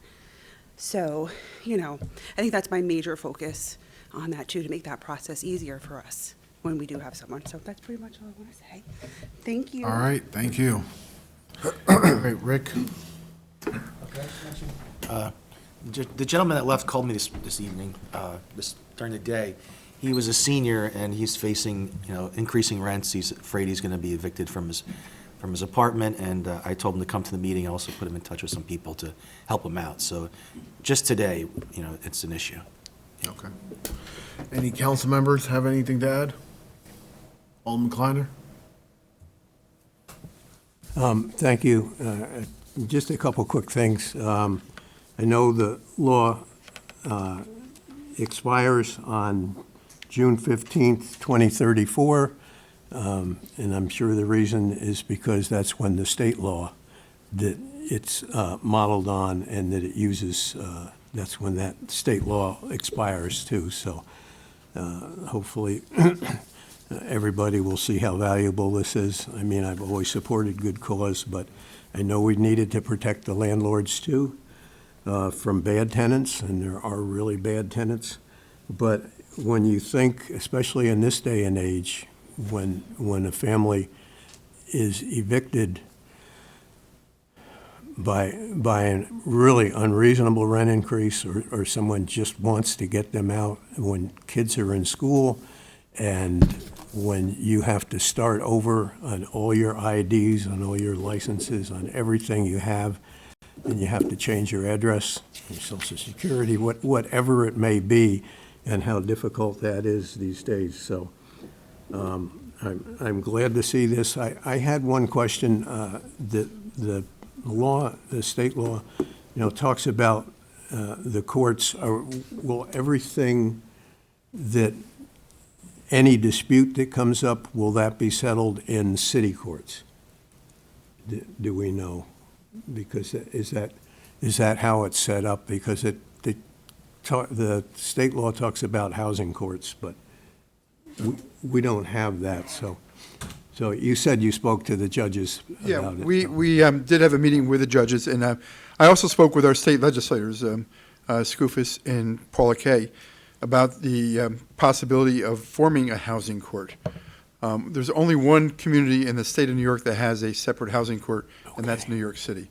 So, I think that's my major focus on that too, to make that process easier for us when we do have someone. So that's pretty much all I want to say. Thank you. All right, thank you. All right, Rick. The gentleman that left called me this evening, during the day. He was a senior and he's facing, increasing rents. He's afraid he's going to be evicted from his apartment, and I told him to come to the meeting. I also put him in touch with some people to help him out. So just today, it's an issue. Okay. Any council members have anything to add? Alderman Kleiner? Thank you. Just a couple quick things. I know the law expires on June 15th, 2034, and I'm sure the reason is because that's when the state law that it's modeled on and that it uses, that's when that state law expires too. So hopefully everybody will see how valuable this is. I mean, I've always supported good cause, but I know we needed to protect the landlords too from bad tenants, and there are really bad tenants. But when you think, especially in this day and age, when a family is evicted by a really unreasonable rent increase, or someone just wants to get them out, when kids are in school, and when you have to start over on all your IDs, on all your licenses, on everything you have, and you have to change your address, your social security, whatever it may be, and how difficult that is these days. So I'm glad to see this. I had one question. The state law, talks about the courts. Will everything that, any dispute that comes up, will that be settled in city courts? Do we know? Because is that how it's set up? Because the state law talks about housing courts, but we don't have that. So you said you spoke to the judges about it. We did have a meeting with the judges, and I also spoke with our state legislators, Skoufis and Paula Kay, about the possibility of forming a housing court. There's only one community in the state of New York that has a separate housing court, and that's New York City.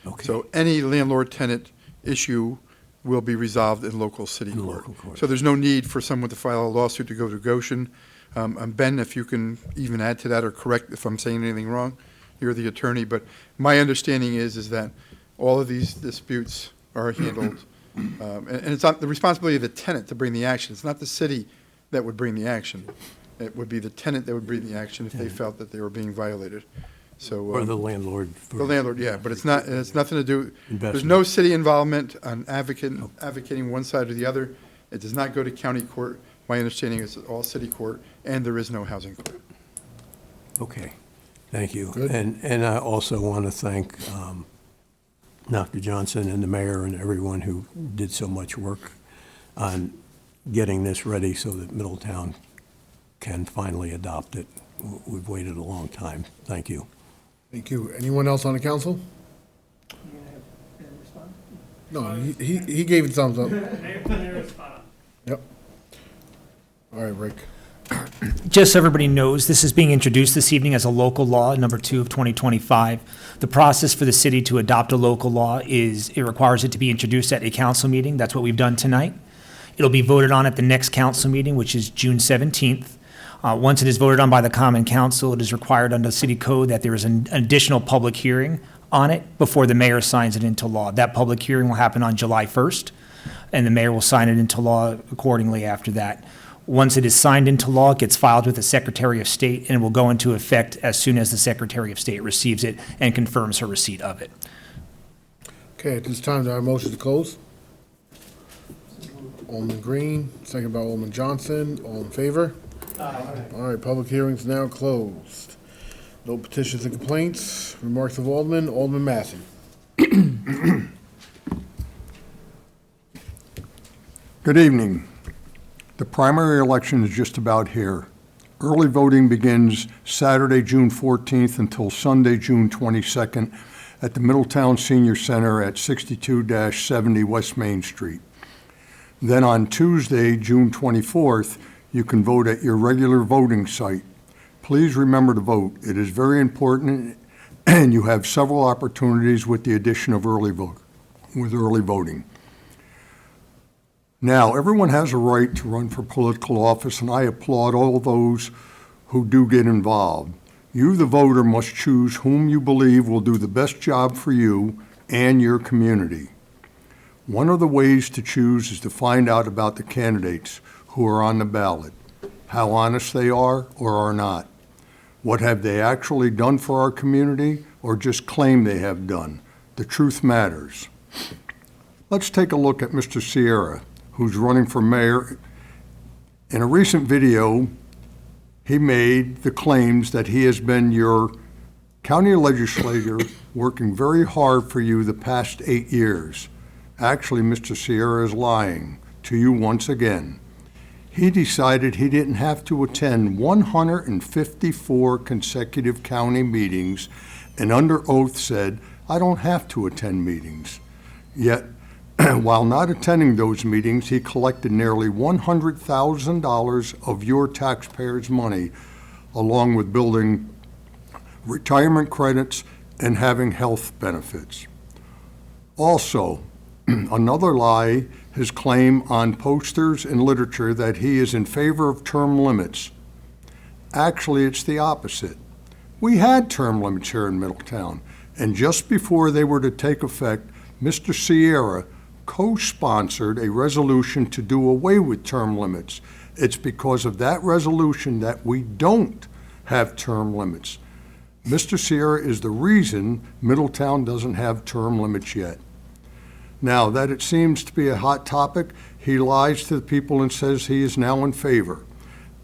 Okay. So any landlord-tenant issue will be resolved in local city court. So there's no need for someone to file a lawsuit to go to Goshen. Ben, if you can even add to that or correct if I'm saying anything wrong, you're the attorney. But my understanding is that all of these disputes are handled, and it's not the responsibility of the tenant to bring the action. It's not the city that would bring the action. It would be the tenant that would bring the action if they felt that they were being violated. So Or the landlord. the landlord, yeah, but it's nothing to do, there's Investment. no city involvement on advocating one side or the other. It does not go to county court. My understanding is all city court, and there is no housing court. Okay, thank you. And I also want to thank Dr. Johnson and the mayor and everyone who did so much work on getting this ready so that Middletown can finally adopt it. We've waited a long time. Thank you. Thank you. Anyone else on the council? No, he gave it thumbs up. Yep. All right, Rick. Just so everybody knows, this is being introduced this evening as a local law, number 2 of 2025. The process for the city to adopt a local law is, it requires it to be introduced at a council meeting. That's what we've done tonight. It'll be voted on at the next council meeting, which is June 17th. Once it is voted on by the Common Council, it is required under the city code that there is an additional public hearing on it before the mayor signs it into law. That public hearing will happen on July 1st, and the mayor will sign it into law accordingly after that. Once it is signed into law, it gets filed with the Secretary of State and will go into effect as soon as the Secretary of State receives it and confirms her receipt of it. Okay, at this time, do I have a motion to close? Alderman Green, second by Alderman Johnson. All in favor? Aye. All right, public hearing's now closed. No petitions and complaints. Remarks of Alderman. Alderman Massey. Good evening. The primary election is just about here. Early voting begins Saturday, June 14th until Sunday, June 22nd at the Middletown Senior Center at 62-70 West Main Street. Then on Tuesday, June 24th, you can vote at your regular voting site. Please remember to vote. It is very important, and you have several opportunities with the addition of early voting. Now, everyone has a right to run for political office, and I applaud all those who do get involved. You, the voter, must choose whom you believe will do the best job for you and your community. One of the ways to choose is to find out about the candidates who are on the ballot, how honest they are or are not. What have they actually done for our community or just claim they have done? The truth matters. Let's take a look at Mr. Sierra, who's running for mayor. In a recent video, he made the claims that he has been your county legislator working very hard for you the past 8 years. Actually, Mr. Sierra is lying to you once again. He decided he didn't have to attend 154 consecutive county meetings and under oath said, I don't have to attend meetings. Yet, while not attending those meetings, he collected nearly $100,000 of your taxpayers' money, along with building retirement credits and having health benefits. Also, another lie, his claim on posters and literature that he is in favor of term limits. Actually, it's the opposite. We had term limits here in Middletown, and just before they were to take effect, Mr. Sierra co-sponsored a resolution to do away with term limits. It's because of that resolution that we don't have term limits. Mr. Sierra is the reason Middletown doesn't have term limits yet. Now, that it seems to be a hot topic, he lies to the people and says he is now in favor.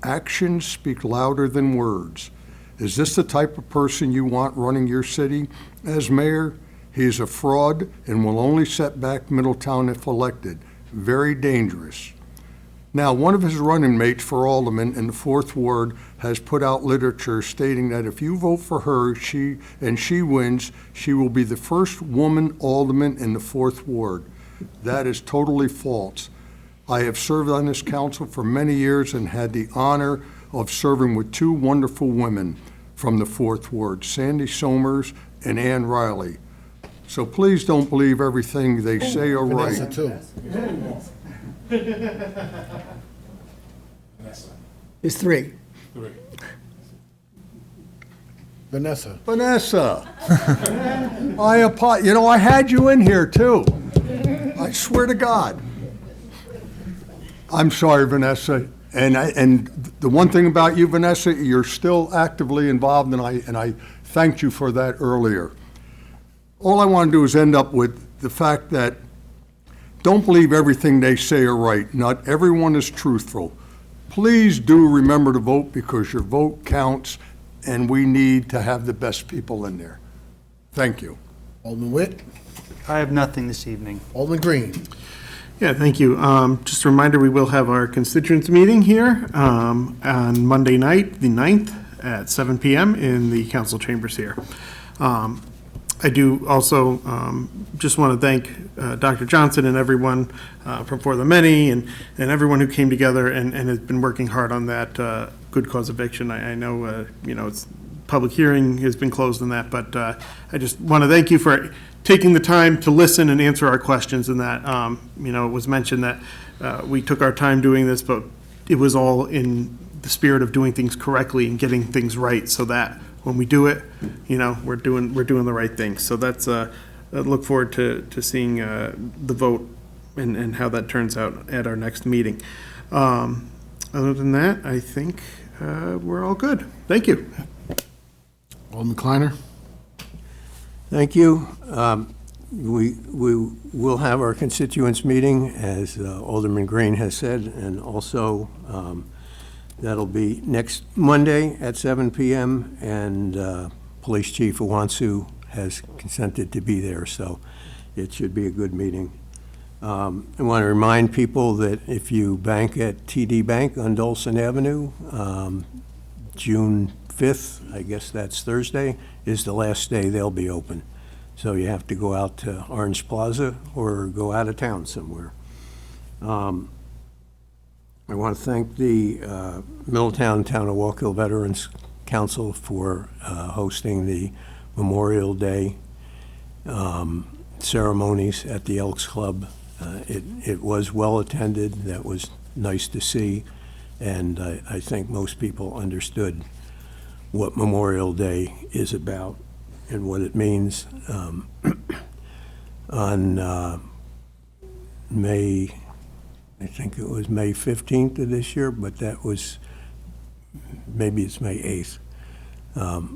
Actions speak louder than words. Is this the type of person you want running your city as mayor? He is a fraud and will only set back Middletown if elected. Very dangerous. Now, one of his running mates for alderman in the 4th Ward has put out literature stating that if you vote for her she wins, she will be the first woman alderman in the 4th Ward. That is totally false. I have served on this council for many years and had the honor of serving with 2 wonderful women from the 4th Ward, Sandy Somers and Ann Riley. So please don't believe everything they say or write. Vanessa, too. There's 3. Vanessa. Vanessa. I had you in here too. I swear to God. I'm sorry, Vanessa. And the one thing about you, Vanessa, you're still actively involved, and I thanked you for that earlier. All I want to do is end up with the fact that don't believe everything they say are right. Not everyone is truthful. Please do remember to vote, because your vote counts, and we need to have the best people in there. Thank you. Alderman Witt? I have nothing this evening. Alderman Green? Yeah, thank you. Just a reminder, we will have our constituents meeting here on Monday night, the 9th, at 7 p.m. in the council chambers here. I do also just want to thank Dr. Johnson and everyone from For the Many and everyone who came together and has been working hard on that good cause eviction. I know, it's public hearing has been closed on that, but I just want to thank you for taking the time to listen and answer our questions, and that, it was mentioned that we took our time doing this, but it was all in the spirit of doing things correctly and getting things right, so that when we do it, we're doing the right thing. So that's, I look forward to seeing the vote and how that turns out at our next meeting. Other than that, I think we're all good. Thank you. Alderman Kleiner? Thank you. We will have our constituents meeting, as Alderman Green has said, and also that'll be next Monday at 7 p.m., and Police Chief Owansu has consented to be there, so it should be a good meeting. I want to remind people that if you bank at TD Bank on Dolson Avenue, June 5th, I guess that's Thursday, is the last day they'll be open. So you have to go out to Orange Plaza or go out of town somewhere. I want to thank the Middletown Town of Walkill Veterans Council for hosting the Memorial Day ceremonies at the Elks Club. It was well attended. That was nice to see, and I think most people understood what Memorial Day is about and what it means. On May, I think it was May 15th of this year, but that was, maybe it's May 8th.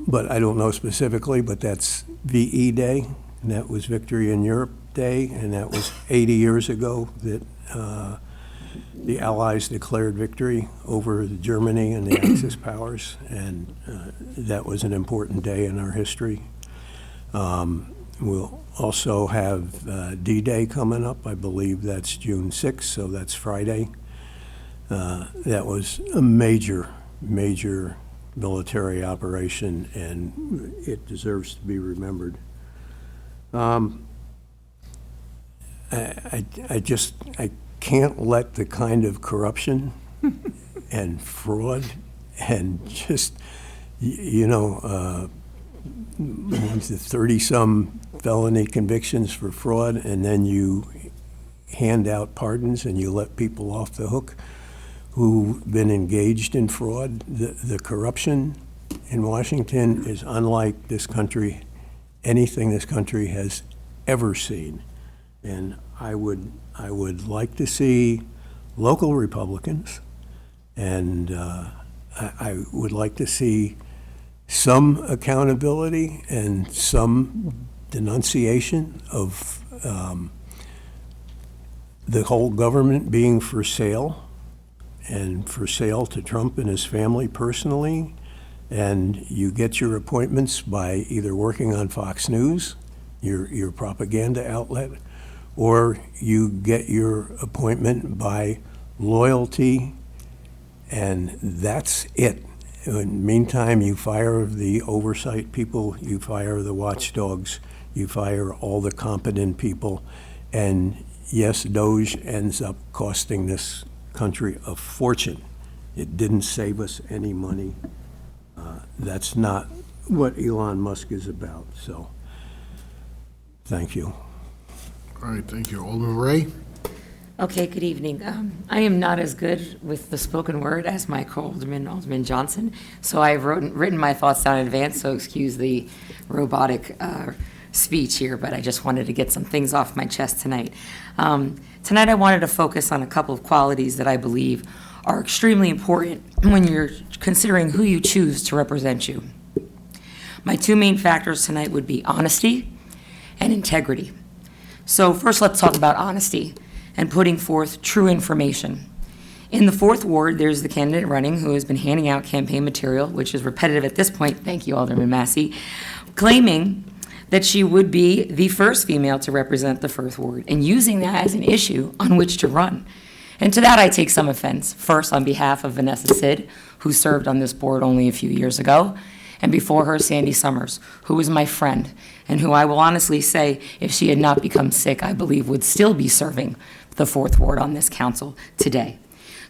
But I don't know specifically, but that's VE Day, and that was Victory in Europe Day, and that was 80 years ago that the Allies declared victory over Germany and the Axis powers, and that was an important day in our history. We'll also have D-Day coming up. I believe that's June 6th, so that's Friday. That was a major military operation, and it deserves to be remembered. I can't let the kind of corruption and fraud and just, 30-some felony convictions for fraud, and then you hand out pardons and you let people off the hook who've been engaged in fraud. The corruption in Washington is unlike this country, anything this country has ever seen. And I would like to see local Republicans, and I would like to see some accountability and some denunciation of the whole government being for sale, and for sale to Trump and his family personally. And you get your appointments by either working on Fox News, your propaganda outlet, or you get your appointment by loyalty, and that's it. In the meantime, you fire the oversight people, you fire the watchdogs, you fire all the competent people, and yes, Doge ends up costing this country a fortune. It didn't save us any money. That's not what Elon Musk is about, so thank you. All right, thank you. Alderman Ray? Okay, good evening. I am not as good with the spoken word as my co-alderman, Alderman Johnson, so I've written my thoughts down in advance, so excuse the robotic speech here, but I just wanted to get some things off my chest tonight. Tonight I wanted to focus on a couple of qualities that I believe are extremely important when you're considering who you choose to represent you. My two main factors tonight would be honesty and integrity. So first, let's talk about honesty and putting forth true information. In the 4th Ward, there's the candidate running who has been handing out campaign material, which is repetitive at this point, thank you, Alderman Massey, claiming that she would be the first female to represent the 4th Ward and using that as an issue on which to run. And to that, I take some offense. First, on behalf of Vanessa Sid, who served on this board only a few years ago, and before her, Sandy Summers, who was my friend, and who I will honestly say, if she had not become sick, I believe would still be serving the 4th Ward on this council today.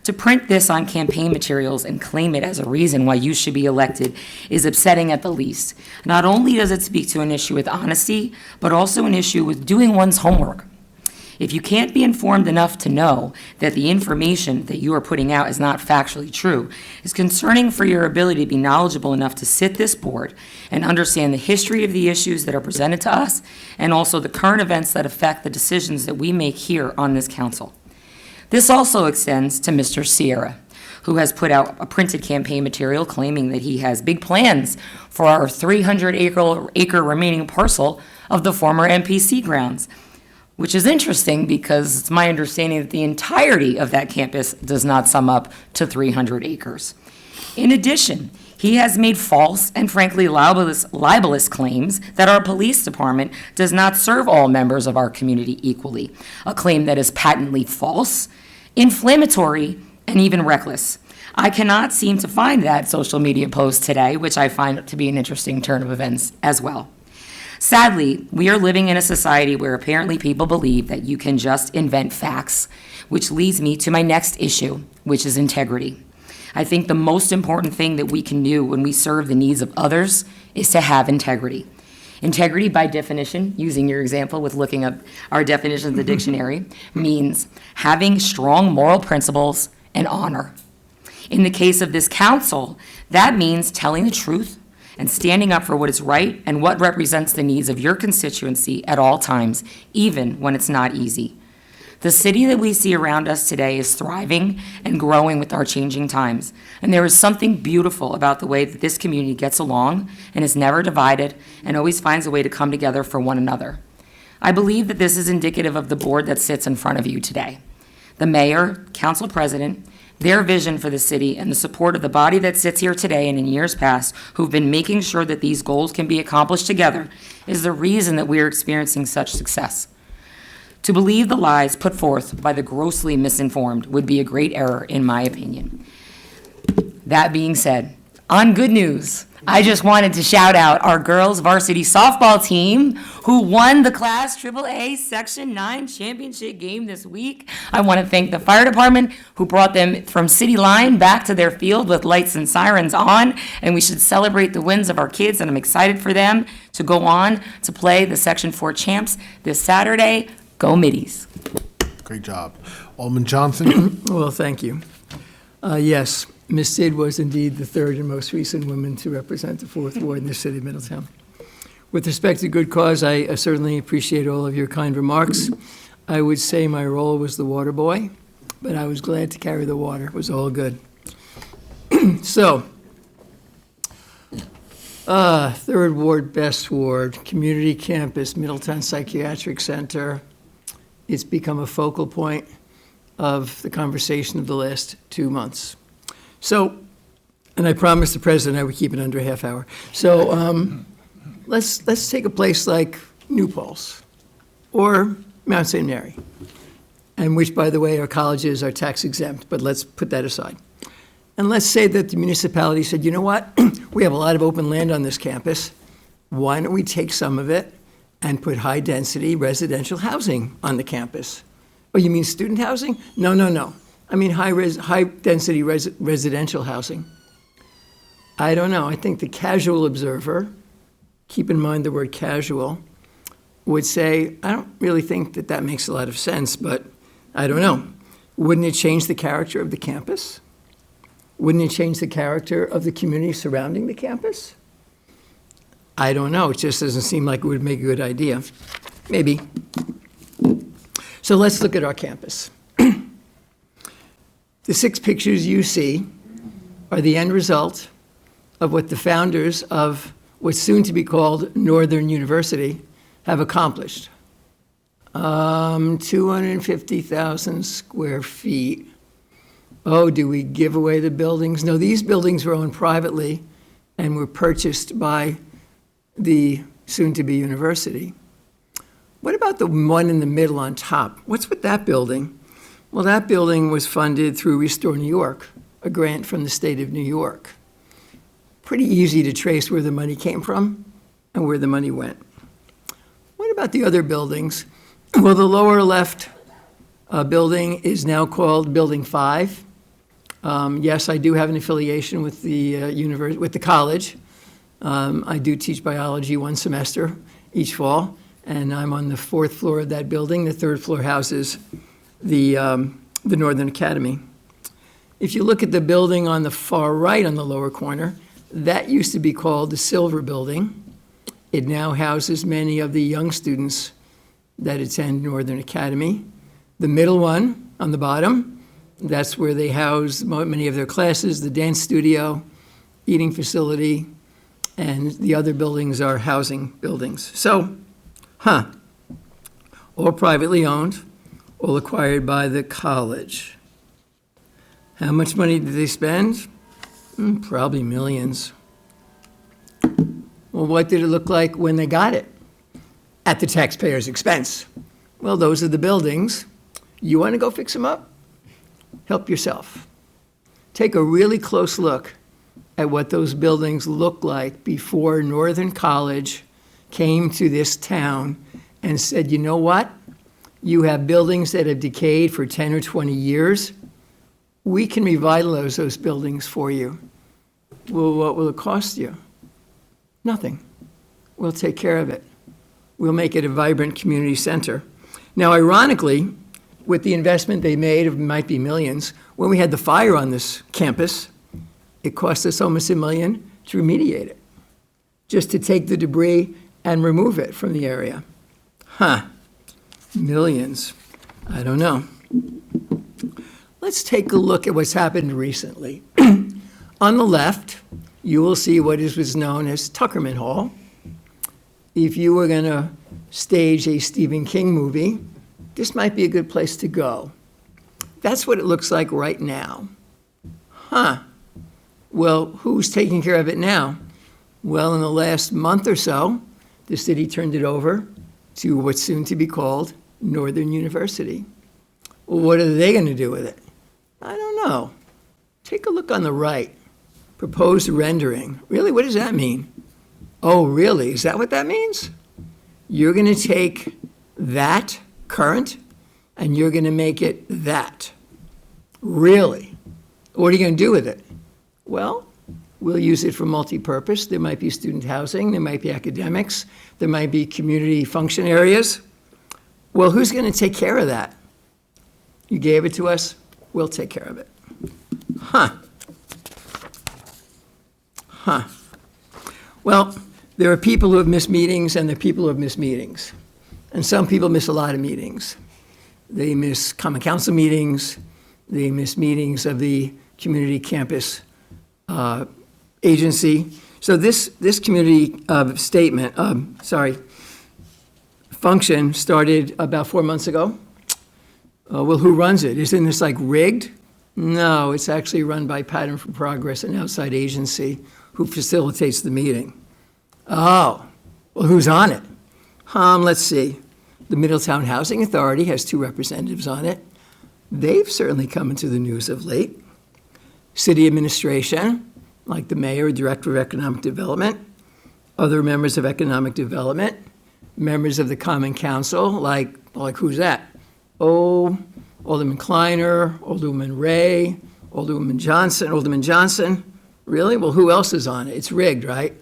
To print this on campaign materials and claim it as a reason why you should be elected is upsetting at the least. Not only does it speak to an issue with honesty, but also an issue with doing one's homework. If you can't be informed enough to know that the information that you are putting out is not factually true, it's concerning for your ability to be knowledgeable enough to sit this board and understand the history of the issues that are presented to us and also the current events that affect the decisions that we make here on this council. This also extends to Mr. Sierra, who has put out a printed campaign material claiming that he has big plans for our 300-acre remaining parcel of the former MPC grounds, which is interesting because it's my understanding that the entirety of that campus does not sum up to 300 acres. In addition, he has made false and frankly libelous claims that our police department does not serve all members of our community equally, a claim that is patently false, inflammatory, and even reckless. I cannot seem to find that social media post today, which I find to be an interesting turn of events as well. Sadly, we are living in a society where apparently people believe that you can just invent facts, which leads me to my next issue, which is integrity. I think the most important thing that we can do when we serve the needs of others is to have integrity. Integrity, by definition, using your example with looking up our definition of the dictionary, means having strong moral principles and honor. In the case of this council, that means telling the truth and standing up for what is right and what represents the needs of your constituency at all times, even when it's not easy. The city that we see around us today is thriving and growing with our changing times. And there is something beautiful about the way that this community gets along and is never divided and always finds a way to come together for one another. I believe that this is indicative of the board that sits in front of you today. The mayor, council president, their vision for the city, and the support of the body that sits here today and in years past who've been making sure that these goals can be accomplished together is the reason that we are experiencing such success. To believe the lies put forth by the grossly misinformed would be a great error, in my opinion. That being said, on good news, I just wanted to shout out our girls varsity softball team who won the Class AAA Section 9 championship game this week. I want to thank the fire department who brought them from city line back to their field with lights and sirens on, and we should celebrate the wins of our kids, and I'm excited for them to go on to play the Section 4 champs this Saturday. Go Middies. Great job. Alderman Johnson? Well, thank you. Yes, Ms. Sid was indeed the third and most recent woman to represent the 4th Ward in the city of Middletown. With respect to good cause, I certainly appreciate all of your kind remarks. I would say my role was the water boy, but I was glad to carry the water. It was all good. So, 3rd Ward, Best Ward, Community Campus, Middletown Psychiatric Center. It's become a focal point of the conversation of the last 2 months. So, and I promised the president I would keep it under a half hour. So let's take a place like New Paltz or Mount St. Mary, and which, by the way, our colleges are tax exempt, but let's put that aside. And let's say that the municipality said, you know what, we have a lot of open land on this campus. Why don't we take some of it and put high-density residential housing on the campus? Oh, you mean student housing? No. I mean high-density residential housing. I don't know. I think the casual observer, keep in mind the word casual, would say, I don't really think that that makes a lot of sense, but I don't know. Wouldn't it change the character of the campus? Wouldn't it change the character of the community surrounding the campus? I don't know. It just doesn't seem like it would make a good idea. Maybe. So let's look at our campus. The 6 pictures you see are the end result of what the founders of what's soon to be called Northern University have accomplished. 250,000 square feet. Oh, do we give away the buildings? No, these buildings were owned privately and were purchased by the soon-to-be university. What about the one in the middle on top? What's with that building? Well, that building was funded through Restore New York, a grant from the state of New York. Pretty easy to trace where the money came from and where the money went. What about the other buildings? Well, the lower left building is now called Building 5. Yes, I do have an affiliation with the college. I do teach biology one semester each fall, and I'm on the 4th floor of that building. The 3rd floor houses the Northern Academy. If you look at the building on the far right on the lower corner, that used to be called the Silver Building. It now houses many of the young students that attend Northern Academy. The middle one on the bottom, that's where they house many of their classes, the dance studio, eating facility, and the other buildings are housing buildings. So, all privately owned, all acquired by the college. How much money did they spend? Probably millions. Well, what did it look like when they got it? At the taxpayer's expense. Well, those are the buildings. You want to go fix them up? Help yourself. Take a really close look at what those buildings looked like before Northern College came to this town and said, you know what? You have buildings that have decayed for 10 or 20 years. We can revitalize those buildings for you. Well, what will it cost you? Nothing. We'll take care of it. We'll make it a vibrant community center. Now, ironically, with the investment they made, it might be millions, when we had the fire on this campus, it cost us almost $1 million to remediate it, just to take the debris and remove it from the area. Millions. I don't know. Let's take a look at what's happened recently. On the left, you will see what was known as Tuckerman Hall. If you were going to stage a Stephen King movie, this might be a good place to go. That's what it looks like right now. Well, who's taking care of it now? Well, in the last month or so, the city turned it over to what's soon to be called Northern University. Well, what are they going to do with it? I don't know. Take a look on the right. Proposed rendering. Really, what does that mean? Oh, really? Is that what that means? You're going to take that current and you're going to make it that. Really? What are you going to do with it? Well, we'll use it for multi-purpose. There might be student housing. There might be academics. There might be community function areas. Well, who's going to take care of that? You gave it to us. We'll take care of it. Well, there are people who have missed meetings and there are people who have missed meetings. And some people miss a lot of meetings. They miss common council meetings. They miss meetings of the community campus agency. So this community function started about 4 months ago. Well, who runs it? Isn't this like rigged? No, it's actually run by Pattern for Progress, an outside agency who facilitates the meeting. Oh, well, who's on it? Let's see. The Middletown Housing Authority has 2 representatives on it. They've certainly come into the news of late. City administration, like the mayor, director of economic development, other members of economic development, members of the Common Council, like who's that? Oh, Alderman Kleiner, Alderman Ray, Alderman Johnson. Really? Well, who else is on it? It's rigged, right?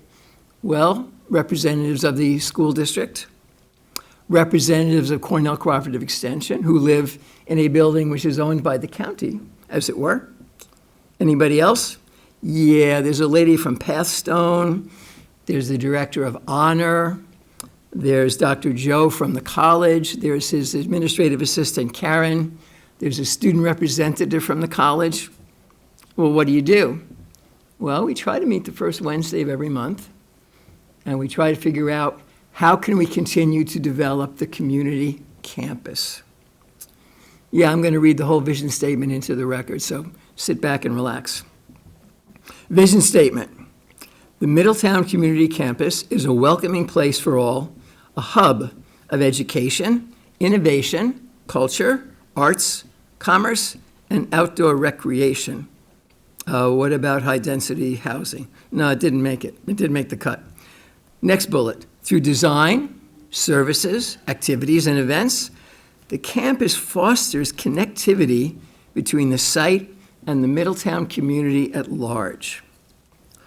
Well, representatives of the school district, representatives of Cornell Cooperative Extension, who live in a building which is owned by the county, as it were. Anybody else? Yeah, there's a lady from Pathstone. There's the director of honor. There's Dr. Joe from the college. There's his administrative assistant, Karen. There's a student representative from the college. Well, what do? Well, we try to meet the first Wednesday of every month, and we try to figure out how can we continue to develop the community campus. Yeah, I'm going to read the whole vision statement into the record, so sit back and relax. Vision statement. The Middletown Community Campus is a welcoming place for all, a hub of education, innovation, culture, arts, commerce, and outdoor recreation. What about high-density housing? No, it didn't make it. It didn't make the cut. Next bullet. Through design, services, activities, and events, the campus fosters connectivity between the site and the Middletown community at large.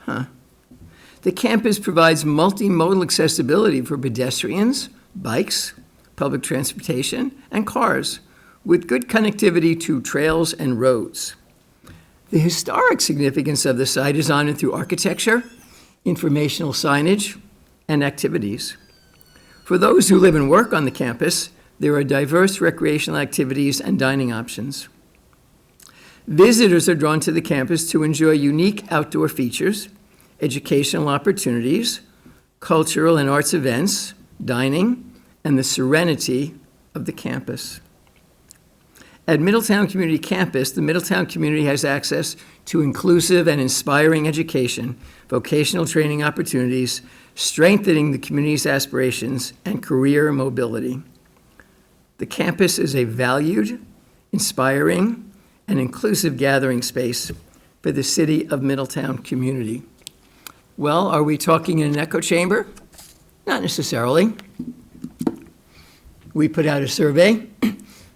The campus provides multimodal accessibility for pedestrians, bikes, public transportation, and cars, with good connectivity to trails and roads. The historic significance of the site is honored through architecture, informational signage, and activities. For those who live and work on the campus, there are diverse recreational activities and dining options. Visitors are drawn to the campus to enjoy unique outdoor features, educational opportunities, cultural and arts events, dining, and the serenity of the campus. At Middletown Community Campus, the Middletown community has access to inclusive and inspiring education, vocational training opportunities, strengthening the community's aspirations, and career mobility. The campus is a valued, inspiring, and inclusive gathering space for the City of Middletown community. Well, are we talking in an echo chamber? Not necessarily. We put out a survey,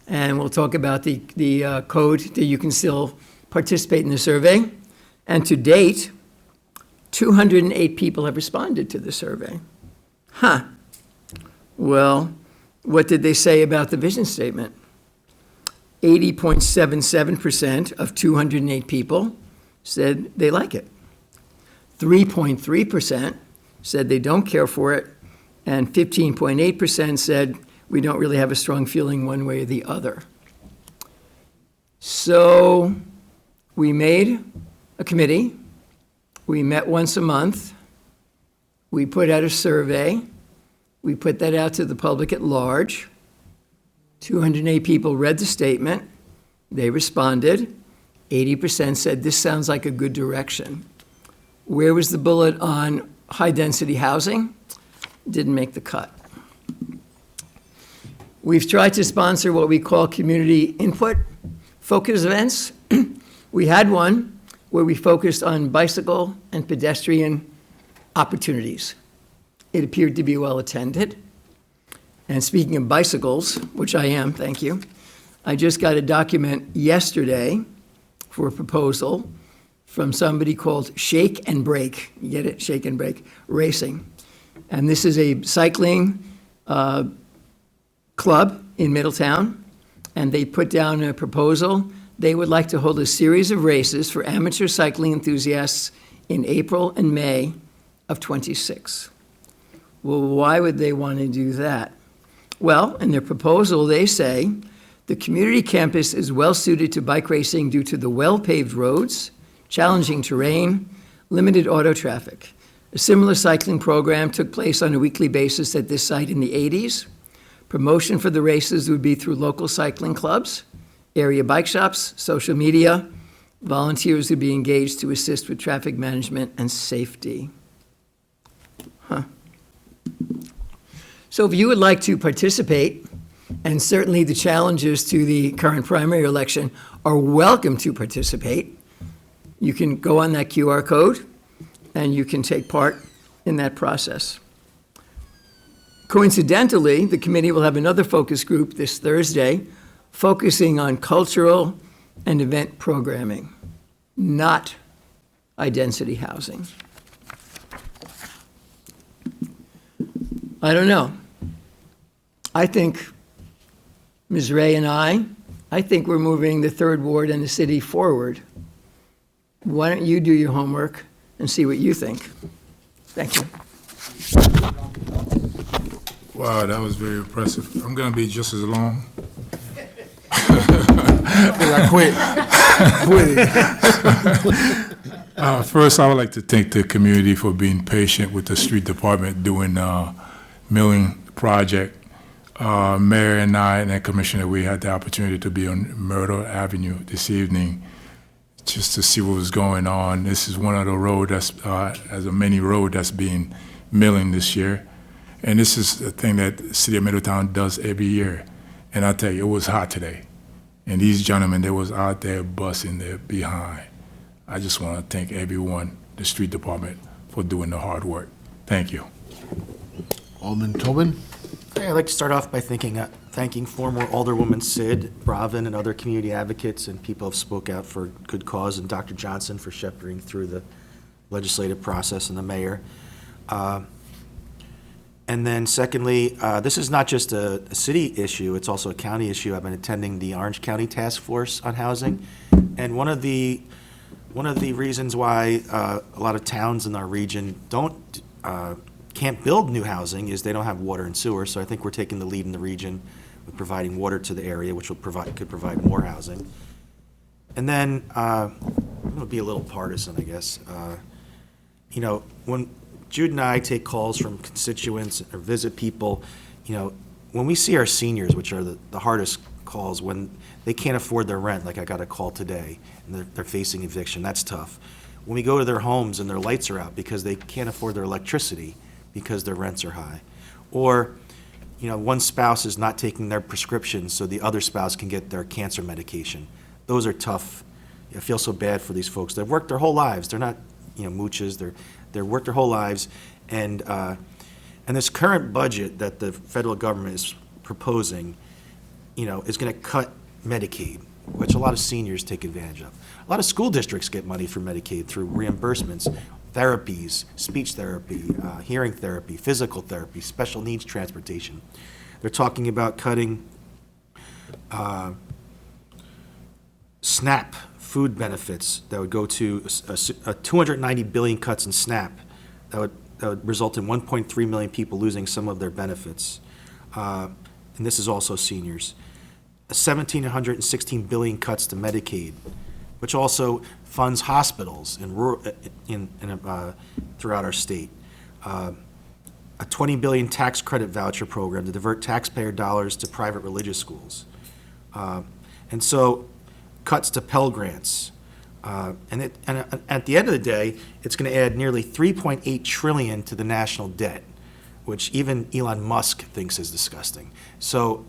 and we'll talk about the code that you can still participate in the survey. And to date, 208 people have responded to the survey. Well, what did they say about the vision statement? 80.77% of 208 people said they like it. 3.3% said they don't care for it, and 15.8% said we don't really have a strong feeling one way or the other. So we made a committee. We met once a month. We put out a survey. We put that out to the public at large. 208 people read the statement. They responded. 80% said this sounds like a good direction. Where was the bullet on high-density housing? Didn't make the cut. We've tried to sponsor what we call community input focus events. We had one where we focused on bicycle and pedestrian opportunities. It appeared to be well attended. And speaking of bicycles, which I am, thank you, I just got a document yesterday for a proposal from somebody called Shake and Brake. You get it? Shake and Brake Racing. And this is a cycling club in Middletown, and they put down a proposal. They would like to hold a series of races for amateur cycling enthusiasts in April and May of '26. Well, why would they want to do that? Well, in their proposal, they say the community campus is well-suited to bike racing due to the well-paved roads, challenging terrain, limited auto traffic. A similar cycling program took place on a weekly basis at this site in the 80s. Promotion for the races would be through local cycling clubs, area bike shops, social media. Volunteers would be engaged to assist with traffic management and safety. So if you would like to participate, and certainly the challengers to the current primary election are welcome to participate, you can go on that QR code and you can take part in that process. Coincidentally, the committee will have another focus group this Thursday focusing on cultural and event programming, not high-density housing. I don't know. I think Ms. Ray and I think we're moving the third ward and the city forward. Why don't you do your homework and see what you think? Thank you. Wow, that was very impressive. I'm going to be just as long. I quit. First, I would like to thank the community for being patient with the street department doing milling project. Mayor and I and the commissioner, we had the opportunity to be on Myrtle Avenue this evening just to see what was going on. This is one of the road that's, as a mini road that's being milling this year. And this is a thing that the city of Middletown does every year. And I tell you, it was hot today. And these gentlemen, they was out there busting their behind. I just want to thank everyone, the street department, for doing the hard work. Thank you. Alderman Tobin? Okay, I'd like to start off by thanking former Alderwoman Sid, Bravin, and other community advocates and people who spoke out for good cause, and Dr. Johnson for shepherding through the legislative process, and the mayor. And then secondly, this is not just a city issue, it's also a county issue. I've been attending the Orange County Task Force on Housing, and one of the reasons why a lot of towns in our region can't build new housing is they don't have water and sewer. So I think we're taking the lead in the region with providing water to the area, which could provide more housing. And then I'm going to be a little partisan, I guess. When Jude and I take calls from constituents or visit people, when we see our seniors, which are the hardest calls, when they can't afford their rent, like I got a call today, and they're facing eviction, that's tough. When we go to their homes and their lights are out because they can't afford their electricity because their rents are high. Or, one spouse is not taking their prescription so the other spouse can get their cancer medication. Those are tough. I feel so bad for these folks. They've worked their whole lives. They're not, mooches. They've worked their whole lives. And this current budget that the federal government is proposing, is going to cut Medicaid, which a lot of seniors take advantage of. A lot of school districts get money from Medicaid through reimbursements, therapies, speech therapy, hearing therapy, physical therapy, special needs transportation. They're talking about cutting SNAP food benefits that would go to a 290 billion cuts in SNAP that would result in 1.3 million people losing some of their benefits. And this is also seniors. 1,716 billion cuts to Medicaid, which also funds hospitals throughout our state. A 20 billion tax credit voucher program to divert taxpayer dollars to private religious schools. And so cuts to Pell Grants. And at the end of the day, it's going to add nearly $3.8 trillion to the national debt, which even Elon Musk thinks is disgusting. So,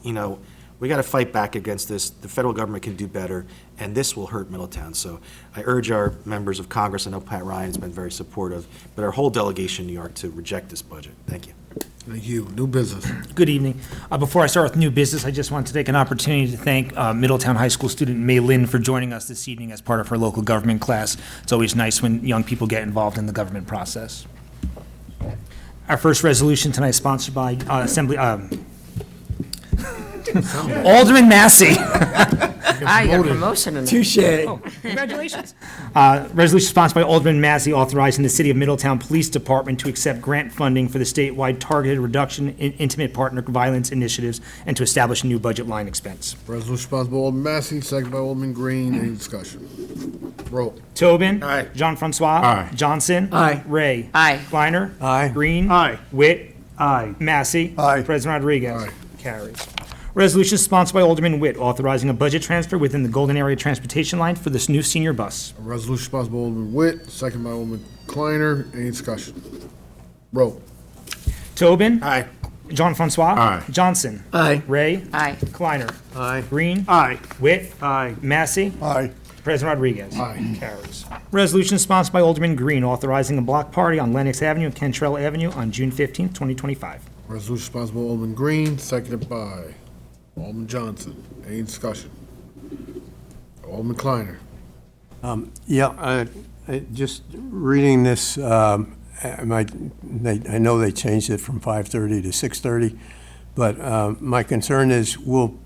we got to fight back against this. The federal government can do better, and this will hurt Middletown. So I urge our members of Congress, I know Pat Ryan's been very supportive, but our whole delegation in New York to reject this budget. Thank you. Thank you. New business. Good evening. Before I start with new business, I just want to take an opportunity to thank Middletown High School student May Lynn for joining us this evening as part of her local government class. It's always nice when young people get involved in the government process. Our first resolution tonight is sponsored by Alderman Massey. I got a promotion in there. Touche. Oh, congratulations. Resolution sponsored by Alderman Massey authorizing the City of Middletown Police Department to accept grant funding for the statewide targeted reduction in intimate partner violence initiatives and to establish a new budget line expense. Resolution sponsored by Alderman Massey, second by Alderman Green. Any discussion? Roll. Tobin. Aye. Jean-Francois. Aye. Johnson. Aye. Ray. Aye. Kleiner. Aye. Green. Aye. Witt. Aye. Massey. Aye. President Rodriguez. Aye. Carries. Resolution sponsored by Alderman Witt authorizing a budget transfer within the Golden Area Transportation Line for this new senior bus. A resolution sponsored by Alderman Witt, second by Alderman Kleiner. Any discussion? Roll. Tobin. Aye. Jean-Francois. Aye. Johnson. Aye. Ray. Aye. Kleiner. Aye. Green. Aye. Witt. Aye. Massey. Aye. President Rodriguez. Aye. Carries. Resolution sponsored by Alderman Green authorizing a block party on Lenox Avenue and Cantrell Avenue on June 15th, 2025. Resolution sponsored by Alderman Green, seconded by Alderman Johnson. Any discussion? Alderman Kleiner. Just reading this, I know they changed it from 5:30 to 6:30, but my concern is, will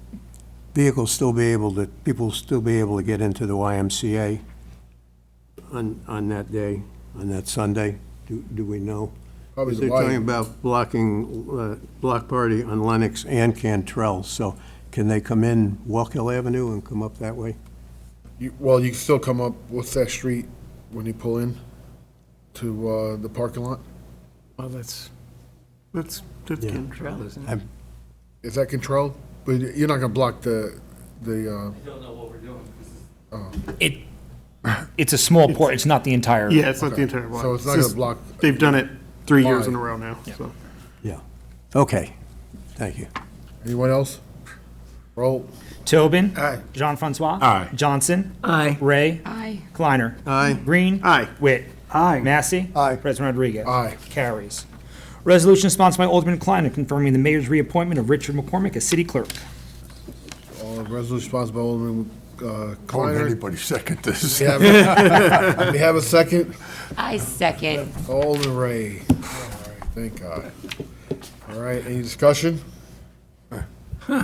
people still be able to get into the YMCA on that day, on that Sunday? Do we know? Probably the They're talking volume. about blocking, block party on Lenox and Cantrell, so can they come in Walk Hill Avenue and come up that way? Well, you can still come up, what's that street when you pull in to the parking lot? Well, that's control, isn't it? I'm- Is that controlled? But you're not gonna block the. I don't know what we're doing. It's a small port, it's not the entire. Yeah, it's not Okay. the entire block. So it's not just- gonna block. They've done it 3 years Wide. in a row now, so. Yeah. Okay, thank you. Anyone else? Roll. Tobin. Aye. Jean-Francois. Aye. Johnson. Aye. Ray. Aye. Kleiner. Aye. Green. Aye. Witt. Aye. Massey. Aye. President Rodriguez. Aye. Carries. Resolution sponsored by Alderman Kleiner confirming the mayor's reappointment of Richard McCormick as city clerk. Resolution sponsored by Alderman Don't Kleiner. anybody second this. We have we have a second. I second. Alderman Ray. All right, thank God. All right, any discussion?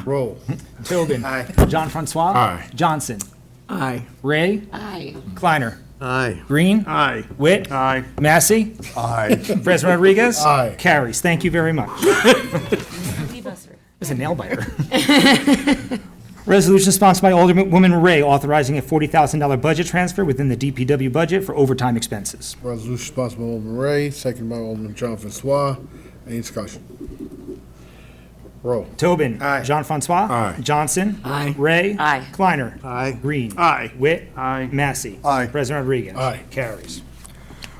Roll. Tobin. Aye. Jean-Francois. Aye. Johnson. Aye. Ray. Aye. Kleiner. Aye. Green. Aye. Witt. Aye. Massey. Aye. President Rodriguez. Aye. Carries. Thank you very much. Leave us. It's a nail biter. Resolution sponsored by Alderwoman Ray authorizing a $40,000 budget transfer within the DPW budget for overtime expenses. Resolution sponsored by Alderman Ray, second by Alderman John Francois. Any discussion? Roll. Tobin. Aye. Jean-Francois. Aye. Johnson. Aye. Ray. Aye. Kleiner. Aye. Green. Aye. Witt. Aye. Massey. Aye. President Rodriguez. Aye. Carries.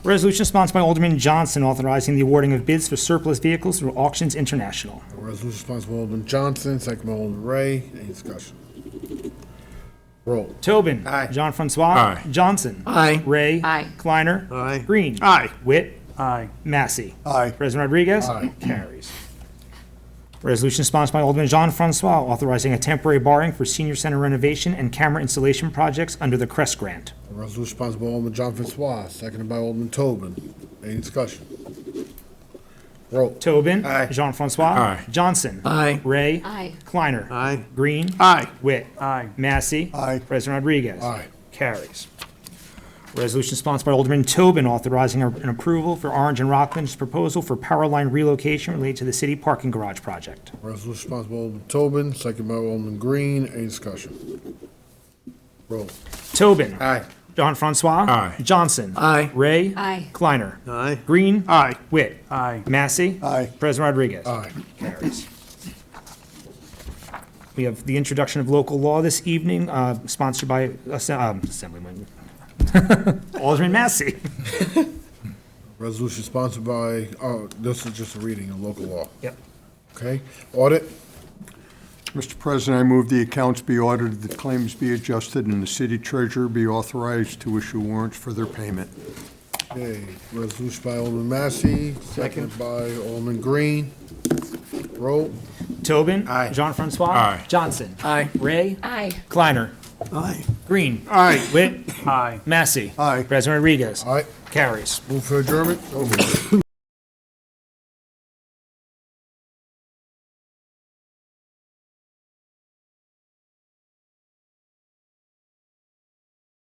Resolution sponsored by Alderman Johnson authorizing the awarding of bids for surplus vehicles through Auctions International. Resolution sponsored by Alderman Johnson, second by Alderman Ray. Any discussion? Roll. Tobin. Aye. Jean-Francois. Aye. Johnson. Aye. Ray. Aye. Kleiner. Aye. Green. Aye. Witt. Aye. Massey. Aye. President Rodriguez. Aye. Carries. Resolution sponsored by Alderman Jean-Francois authorizing a temporary borrowing for senior center renovation and camera installation projects under the CREST grant. Resolution sponsored by Alderman John Francois, seconded by Alderman Tobin. Any discussion? Roll. Tobin. Aye. Jean-Francois. Aye. Johnson. Aye. Ray. Aye. Kleiner. Aye. Green. Aye. Witt. Aye. Massey. Aye. President Rodriguez. Aye. Carries. Resolution sponsored by Alderman Tobin authorizing an approval for Orange and Rockland's proposal for power line relocation related to the city parking garage project. Resolution sponsored by Alderman Tobin, seconded by Alderman Green. Any discussion? Roll. Tobin. Aye. Jean-Francois. Aye. Johnson. Aye. Ray. Aye. Kleiner. Aye. Green. Aye. Witt. Aye. Massey. Aye. President Rodriguez. Aye. Carries. We have the introduction of local law this evening, sponsored by Assemblyman Alderman Massey. Resolution sponsored by, oh, this is just a reading of local law. Yep. Okay. Audit. Mr. President, I move the accounts be audited, the claims be adjusted, and the city treasurer be authorized to issue warrants for their payment. Okay. Resolution by Alderman Massey, seconded by Alderman Green. Roll. Tobin. Aye. Jean-Francois. Aye. Johnson. Aye. Ray. Aye. Kleiner. Aye. Green. Aye. Witt. Aye. Massey. Aye. President Rodriguez. Aye. Carries. Move for adjournment.